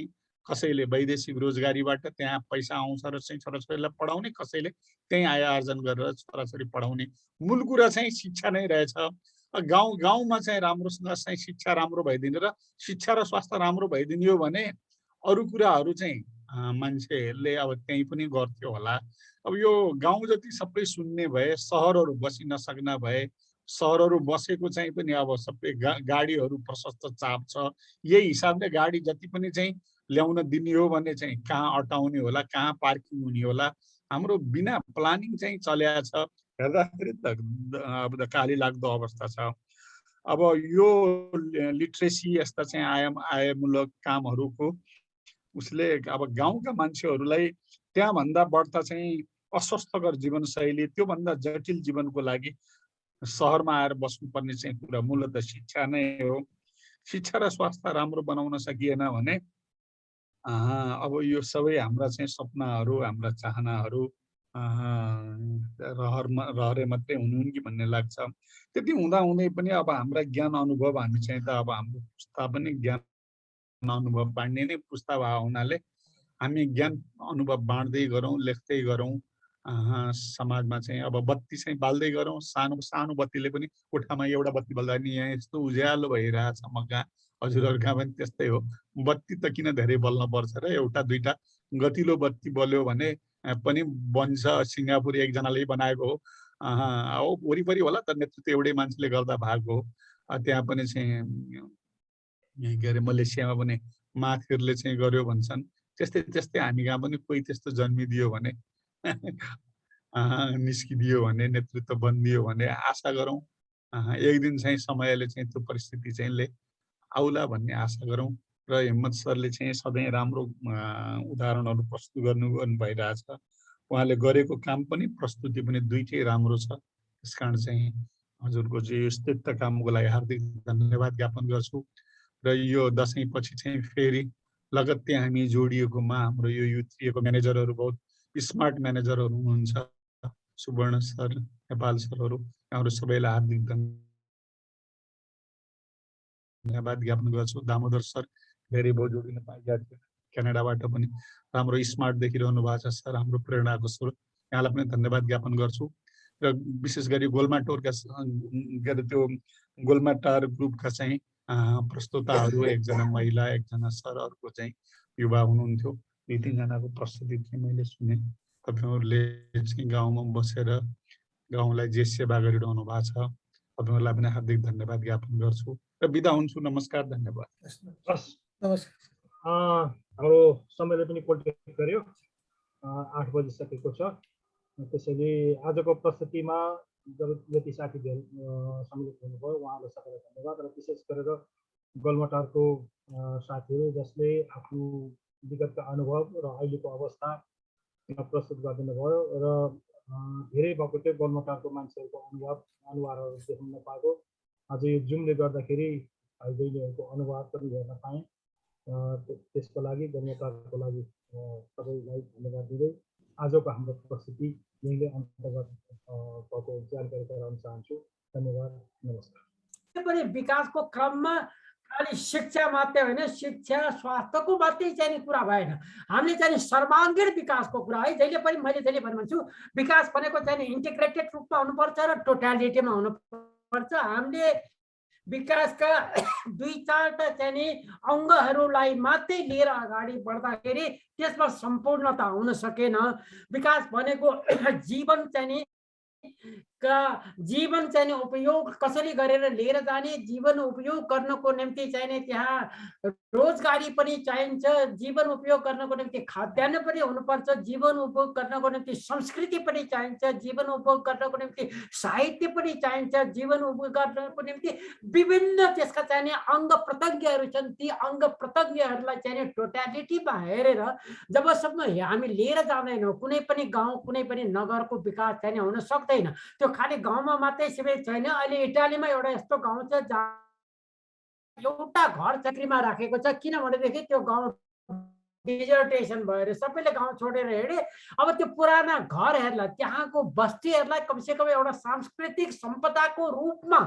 कसैले वैदेशिक रोजगारीबाट त्यहाँ पैसा आउँछ र चाहिँ छोराछोरीलाई पढाउने कसैले त्यही आय आर्जन गरेर छोराछोरी पढाउने मूल कुरा चाहिँ शिक्षा नै रहेछ। गाउँमा चाहिँ राम्रोसँग चाहिँ शिक्षा राम्रो भइदिने र शिक्षा र स्वास्थ्य राम्रो भइदिने हो भने अरू कुराहरू चाहिँ मान्छेहरूले अब त्यहीँ पनि गर्थ्यो होला। अब यो गाउँ जति सबै सुन्ने भए सहरहरू बसि नसक्ने भए सहरहरू बसेको चाहिँ पनि अब सबै गाडीहरू प्रशस्त चाप छ यही हिसाबले गाडी जति पनि चाहिँ ल्याउन दिने हो भने चाहिँ कहाँ अटाउने होला कहाँ पार्किङ हुने होला हाम्रो बिना प्लानिङ चाहिँ चल्या छ हेर्दाखेरि त अब त काली लाग्दो अवस्था छ। अब यो लिट्रेसी यस्ता चाहिँ आयमूलक कामहरूको उसले अब गाउँका मान्छेहरूलाई त्यहाँभन्दा बढ्ता चाहिँ अस्वस्थकर जीवनशैली त्योभन्दा जटिल जीवनको लागि सहरमा आएर बस्नुपर्ने चाहिँ कुरा मूलतः शिक्षा नै हो। शिक्षा र स्वास्थ्य राम्रो बनाउन सकिएन भने अब यो सबै हाम्रा चाहिँ सपनाहरू हाम्रा चाहनाहरू रहरे मात्रै हुनुहुन् कि भन्ने लाग्छ। त्यति हुँदा हुँदै पनि अब हाम्रा ज्ञान अनुभव हामी चाहिँ त अब हाम्रो पुस्ता पनि ज्ञान अनुभव बाँड्ने नै पुस्ता भए हुनाले हामी ज्ञान अनुभव बाँड्दै गरौँ, लेख्दै गरौँ। समाजमा चाहिँ अब बत्ती चाहिँ बाल्दै गरौँ, सानो सानो बत्तीले पनि कोठामा एउटा बत्ती बल्दा नि यहाँ यस्तो उज्यालो भइरहेछ म कहाँ, हजुरहरूका पनि त्यस्तै हो। बत्ती त किन धेरै बल्न पर्छ र एउटा दुईटा गतिलो बत्ती बल्यो भने पनि बन्छ। सिङ्गापुर एकजनाले बनाएको हो, वरिपरि होला त नेतृत्व एउटै मान्छेले गर्दा भएको हो। त्यहाँ पनि चाहिँ के अरे मलेसियामा पनि माथिहरूले चाहिँ गर्यो भन्छन्। त्यस्तै त्यस्तै हामी कहाँ पनि कोही त्यस्तो जन्मिदियो भने निस्किदियो भने, नेतृत्व बनिदियो भने आशा गरौँ एक दिन चाहिँ समयले चाहिँ त्यो परिस्थिति चाहिँ आउला भन्ने आशा गरौँ। र हिम्मत सरले चाहिँ सधैँ राम्रो उदाहरणहरू प्रस्तुत गर्नु भइरहेछ। उहाँले गरेको काम पनि प्रस्तुति पनि दुईटै राम्रो छ। त्यस कारण चाहिँ हजुरको चाहिँ यस्तो कामको लागि हार्दिक धन्यवाद ज्ञापन गर्छु। र यो दसैँपछि चाहिँ फेरि लगत्तै हामी जोडिएकोमा हाम्रो यो युथ म्यानेजरहरू बहुत स्मार्ट म्यानेजरहरू हुनुहुन्छ, सुवर्ण सर, नेपाल सरहरू, उहाँहरू सबैलाई हार्दिक धन्यवाद ज्ञापन गर्छु। दामोदर सर धेरै बहुत जोडिन पाइएको थियो, क्यानाडाबाट पनि राम्रो स्मार्ट देखिरहनु भएको छ सर, हाम्रो प्रेरणाको स्रोत, यहाँलाई पनि धन्यवाद ज्ञापन गर्छु। र विशेष गरी गोलमाटोरका के अरे त्यो गोलमाटार ग्रुपका चाहिँ प्रस्तुताहरू, एकजना महिला, एकजना सर, अर्को चाहिँ युवा हुनुहुन्थ्यो। दुई तीनजनाको प्रस्तुति चाहिँ मैले सुने। तपाईँहरूले चाहिँ गाउँमा बसेर गाउँलाई जे सेवा गरिरहनु भएको छ, तपाईँहरूलाई पनि हार्दिक धन्यवाद ज्ञापन गर्छु र बिदा हुन्छु। नमस्कार, धन्यवाद। हाम्रो समयले पनि कोल्टेक गर्यो, 8 बजिसकेको छ। त्यसैले आजको प्रस्तुतिमा जति साथी सम्मिलित हुनुभयो उहाँहरूलाई सबैलाई धन्यवाद। र विशेष गरेर गोलमाटारको साथीहरू जसले आफ्नो विगतका अनुभव र अहिलेको अवस्था प्रस्तुत गरिदिनु भयो र धेरै भएको थियो गोलमाटारको मान्छेहरूको अनुहारहरू देख्न नपाएको। आज यो जुमले गर्दाखेरि भाइ बहिनीहरूको अनुहार पनि हेर्न पाएँ। त्यसको लागि गोलमाटारको लागि सबैलाई धन्यवाद दिँदै आजको हाम्रो प्रस्तुति यहीँले अन्तर्गत भएको जानकारी गराउन चाहन्छु। धन्यवाद, नमस्कार। पनि विकासको क्रममा खालि शिक्षा मात्रै होइन, शिक्षा स्वास्थ्यको मात्रै चाहिँ कुरा भएन, हामीले चाहिँ सर्वाङ्गीण विकासको कुरा है। जहिले पनि मैले जहिले भन्छु विकास भनेको चाहिँ इन्टिग्रेटेड रूपमा हुनुपर्छ र टोटालिटीमा हुनुपर्छ। हामीले विकासका दुई चारवटा चाहिँ अङ्गहरूलाई मात्रै लिएर अगाडि बढ्दाखेरि त्यसमा सम्पूर्णता हुन सकेन। विकास भनेको जीवन चाहिँ उपयोग कसरी गरेर लिएर जाने, जीवन उपयोग गर्नको निम्ति चाहिने त्यहाँ रोजगारी पनि चाहिन्छ, जीवन उपयोग गर्नको निम्ति खाद्यान्न पनि हुनुपर्छ, जीवन उपयोग गर्नको निम्ति संस्कृति पनि चाहिन्छ, जीवन उपयोग गर्नको निम्ति साहित्य पनि चाहिन्छ, जीवन उपयोग गर्नको निम्ति विभिन्न त्यसका चाहिने अङ्ग प्रत्यङ्गहरू छन्। ती अङ्ग प्रत्यङ्गहरूलाई चाहिने टोटालिटीमा हेरेर जबसम्म हामी लिएर जाँदैनौँ कुनै पनि गाउँ, कुनै पनि नगरको विकास चाहिँ हुन सक्दैन। त्यो खालि गाउँमा मात्रै सीमित छैन। अहिले इटालीमा एउटा यस्तो गाउँ छ जहाँ एउटा घर चाकरीमा राखेको छ, किनभनेदेखि त्यो गाउँ डिजर्टेसन भएर सबैले गाउँ छोडेर हिँडे। अब त्यो पुराना घरहरूलाई, त्यहाँको बस्तीहरूलाई कमसेकम एउटा सांस्कृतिक सम्पदाको रूपमा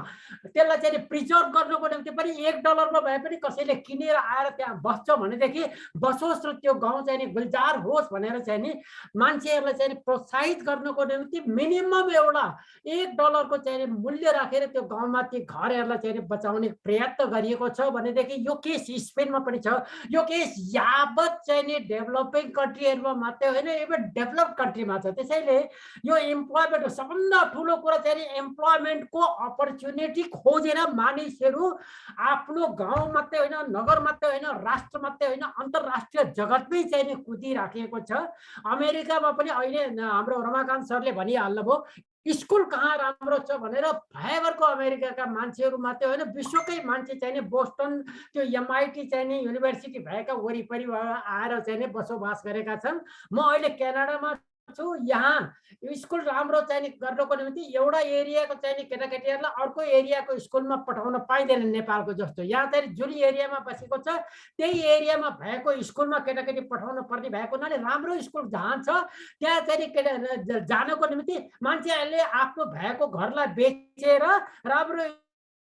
त्यसलाई चाहिँ प्रिजर्भ गर्नको निम्ति पनि $1 भए पनि कसैले किनेर आएर त्यहाँ बस्छ भनेदेखि बसोस् र त्यो गाउँ चाहिँ गुलजार होस् भनेर चाहिँ नि मान्छेहरूलाई चाहिँ प्रोत्साहित गर्नको निम्ति मिनिमम एउटा $1 को चाहिँ मूल्य राखेर त्यो गाउँमा ती घरहरूलाई चाहिँ बचाउने प्रयत्न गरिएको छ भनेदेखि यो केस स्पेनमा पनि छ। यो केस यावत चाहिँ डेभलपिङ कन्ट्रीहरूमा मात्रै होइन, इभन डेभलप कन्ट्रीमा छ। त्यसैले यो इम्प्लोइमेन्ट सबभन्दा ठुलो कुरा चाहिँ इम्प्लोइमेन्टको अपर्च्युनिटी खोजेर मानिसहरू आफ्नो गाउँ मात्रै होइन, नगर मात्रै होइन, राष्ट्र मात्रै होइन, अन्तर्राष्ट्रिय जगतमै चाहिँ कुदिराखेको छ। अमेरिकामा पनि अहिले हाम्रो रमाकान्त सरले भनिहाल्नुभयो स्कुल कहाँ राम्रो छ भनेर भयभरको अमेरिकाका मान्छेहरू मात्रै होइन, विश्वकै मान्छे चाहिँ बोस्टन त्यो MIT चाहिँ युनिभर्सिटी भएका वरिपरि आएर चाहिँ बसोबास गरेका छन्। म अहिले क्यानाडामा छु। यहाँ स्कुल राम्रो चाहिँ गर्नको निम्ति एउटा एरियाको चाहिँ केटाकेटीहरूलाई अर्को एरियाको स्कुलमा पठाउन पाइँदैन नेपालको जस्तो। यहाँ चाहिँ जुन एरियामा बसेको छ त्यही एरियामा भएको स्कुलमा केटाकेटी पठाउन पर्ने भएको हुनाले राम्रो स्कुल जहाँ छ त्यहाँ चाहिँ जानको निम्ति मान्छेहरूले आफ्नो भएको घरलाई बेचेर राम्रो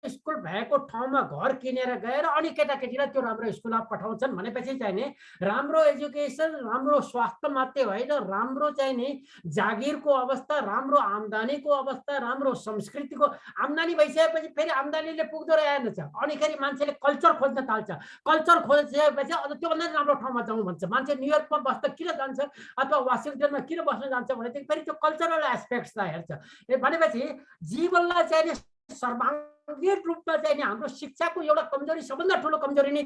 स्कुल भएको ठाउँमा घर किनेर गएर अनि केटाकेटीलाई त्यो राम्रो स्कुलमा पठाउँछन् भनेपछि चाहिँ नि राम्रो एजुकेसन, राम्रो स्वास्थ्य मात्रै होइन, राम्रो चाहिँ नि जागिरको अवस्था, राम्रो आम्दानीको अवस्था, राम्रो संस्कृतिको आम्दानी भइसकेपछि फेरि आम्दानीले पुग्दो रहेनछ। अनिखेरि मान्छेले कल्चर खोज्न थाल्छ। कल्चर खोजिसकेपछि अझ त्योभन्दा राम्रो ठाउँमा जाउँ भन्छ। मान्छे न्युयोर्कमा बस्दा किन जान्छ अथवा वासिङटनमा किन बस्न जान्छ भनेदेखि फेरि त्यो कल्चरल एस्पेक्ट्सलाई हेर्छ। भनेपछि जीवनलाई चाहिँ नि सर्वाङ्गीण रूपमा चाहिँ नि हाम्रो शिक्षाको एउटा कमजोरी, सबभन्दा ठुलो कमजोरी नै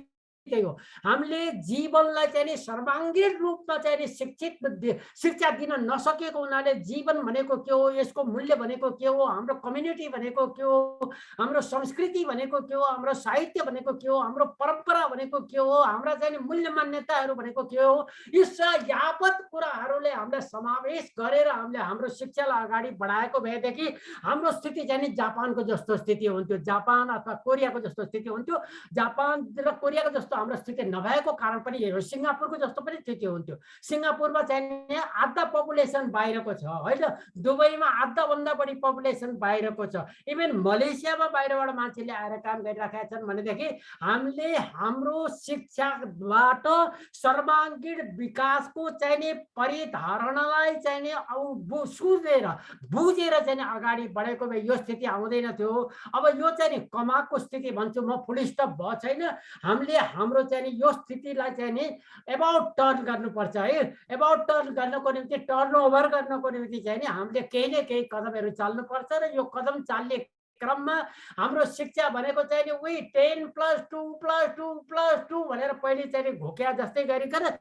त्यही हो। हामीले जीवनलाई चाहिँ नि सर्वाङ्गीण रूपमा चाहिँ नि शिक्षा दिन नसकेको हुनाले जीवन भनेको के हो, यसको मूल्य भनेको के हो, हाम्रो कम्युनिटी भनेको के हो, हाम्रो संस्कृति भनेको के हो, हाम्रो साहित्य भनेको के हो, हाम्रो परम्परा भनेको के हो, हाम्रा चाहिँ मूल्य मान्यताहरू भनेको के हो, यी यावत कुराहरूले हामीलाई समावेश गरेर हामीले हाम्रो शिक्षालाई अगाडि बढाएको भएदेखि हाम्रो स्थिति चाहिँ नि जापानको जस्तो स्थिति हुन्थ्यो, जापान अथवा कोरियाको जस्तो स्थिति हुन्थ्यो। जापान र कोरियाको जस्तो हाम्रो स्थिति नभएको कारण पनि यही हो। सिङ्गापुरको जस्तो पनि स्थिति हुन्थ्यो। सिङ्गापुरमा चाहिँ आधा पपुलेसन बाहिरको छ होइन, दुबईमा आधाभन्दा बढी पपुलेसन बाहिरको छ, इभन मलेसियामा बाहिरबाट मान्छेले आएर काम गरिराखेका छन् भनेदेखि हामीले हाम्रो शिक्षाबाट सर्वाङ्गीण विकासको चाहिँ नि परिधारणालाई चाहिँ नि बुझेर चाहिँ अगाडि बढेको भए यो स्थिति आउँदैन थियो। अब यो चाहिँ नि कमाको स्थिति भन्छु म, फुल स्टप भयो छैन। हामीले हाम्रो चाहिँ नि यो स्थितिलाई चाहिँ नि एबाउट टर्न गर्नुपर्छ है। एबाउट टर्न गर्नको निम्ति, टर्न ओभर गर्नको निम्ति चाहिँ नि हामीले केही न केही कदमहरू चाल्नुपर्छ र यो कदम चाल्ने क्रममा हाम्रो शिक्षा भनेको चाहिँ नि उही 10+2+2+2 भनेर पहिले चाहिँ नि घोक्या जस्तै गरिकन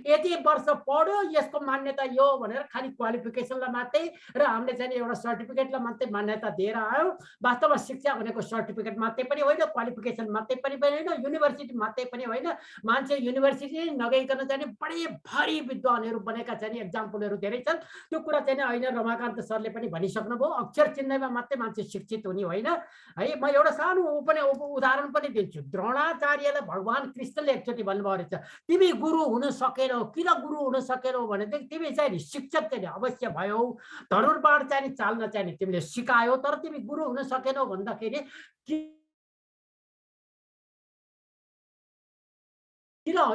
यति वर्ष पढ्यो यसको मान्यता यो भनेर खालि क्वालिफिकेसनलाई मात्रै र हामीले चाहिँ एउटा सर्टिफिकेटलाई मात्रै मान्यता दिएर आयो। वास्तवमा शिक्षा भनेको सर्टिफिकेट मात्रै पनि होइन, क्वालिफिकेसन मात्रै पनि होइन, युनिभर्सिटी मात्रै पनि होइन। मान्छे युनिभर्सिटी नगइकन चाहिँ बडे भारी विद्वानहरू बनेका चाहिँ एक्जाम्पलहरू धेरै छन्। त्यो कुरा चाहिँ अहिले रमाकान्त सरले पनि भनिसक्नुभयो, अक्षर चिन्दैमा मात्रै मान्छे शिक्षित हुने होइन है। म एउटा सानो उदाहरण पनि दिन्छु। द्रोणाचार्यलाई भगवान कृष्णले एकचोटि भन्नुभयो रहेछ, तिमी गुरु हुन सकेनौ। किन गुरु हुन सकेनौ भनेदेखि तिमी चाहिँ नि शिक्षक चाहिँ अवश्य भयो, धनुर्बाण चाहिँ चाल्न चाहिँ तिमीले सिकायो, तर तिमी गुरु हुन सकेनौ भन्दाखेरि किन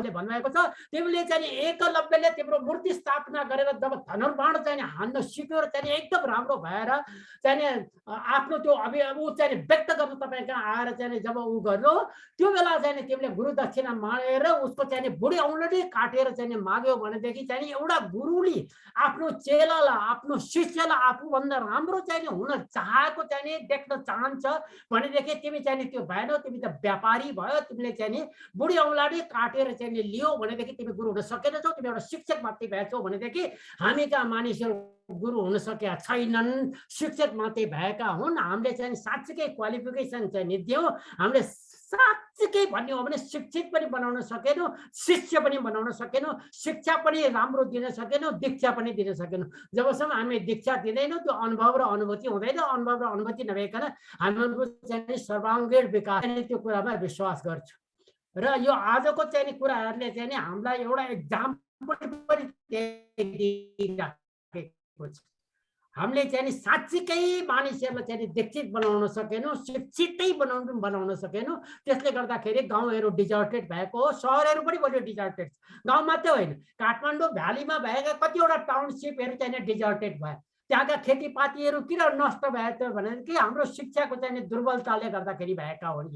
भन्नुभएको छ, तिमीले चाहिँ एकलव्यले तिम्रो मूर्ति स्थापना गरेर जब धनुर्बाण चाहिँ हान्न सिक्यो र चाहिँ एकदम राम्रो भएर चाहिँ आफ्नो त्यो ऊ चाहिँ व्यक्त गर्नु तपाईँ कहाँ आएर चाहिँ जब ऊ गर्नु, त्यो बेला चाहिँ तिमीले गुरु दक्षिणा मागेर उसको चाहिँ बुढी औँलाले काटेर चाहिँ माग्यो भनेदेखि चाहिँ एउटा गुरुले आफ्नो चेलालाई, आफ्नो शिष्यलाई आफूभन्दा राम्रो चाहिँ हुन चाहेको चाहिँ देख्न चाहन्छ भनेदेखि तिमी चाहिँ त्यो भएनौ, तिमी त व्यापारी भयो। तिमीले चाहिँ बुढी औँलाले काटेर चाहिँ लियो भनेदेखि तिमी गुरु हुन सकेनछौ, तिमी एउटा शिक्षक मात्रै भएछौ भनेदेखि हामी कहाँ मानिसहरू गुरु हुन सकेका छैनन्, शिक्षक मात्रै भएका हुन्। हामीले चाहिँ साँच्चीकै क्वालिफिकेसन चाहिँ दियौँ, हामीले साँच्चीकै भन्ने हो भने शिक्षित पनि बनाउन सकेनौँ, शिष्य पनि बनाउन सकेनौँ, शिक्षा पनि राम्रो दिन सकेनौँ, दीक्षा पनि दिन सकेनौँ। जबसम्म हामी दीक्षा दिँदैनौँ त्यो अनुभव र अनुभूति हुँदैन। अनुभव र अनुभूति नभइकन हाम्रो चाहिँ सर्वाङ्गीण विकास त्यो कुरामा विश्वास गर्छु। र यो आजको चाहिँ कुराहरूले चाहिँ हामीलाई एउटा एक्जाम्पल पनि दिइराखेको छ। हामीले चाहिँ साँच्चीकै मानिसहरूलाई चाहिँ दीक्षित बनाउन सकेनौँ, शिक्षितै बनाउन सकेनौँ। त्यसले गर्दाखेरि गाउँहरू डिजर्टेड भएको हो, सहरहरू पनि बढी डिजर्टेड। गाउँ मात्रै होइन, काठमाडौँ भ्यालीमा भएका कतिवटा टाउनसिपहरू चाहिँ डिजर्टेड भयो। त्यहाँका खेतीपातीहरू किन नष्ट भयो त भनेदेखि हाम्रो शिक्षाको चाहिँ दुर्बलताले गर्दाखेरि भएका हुन्।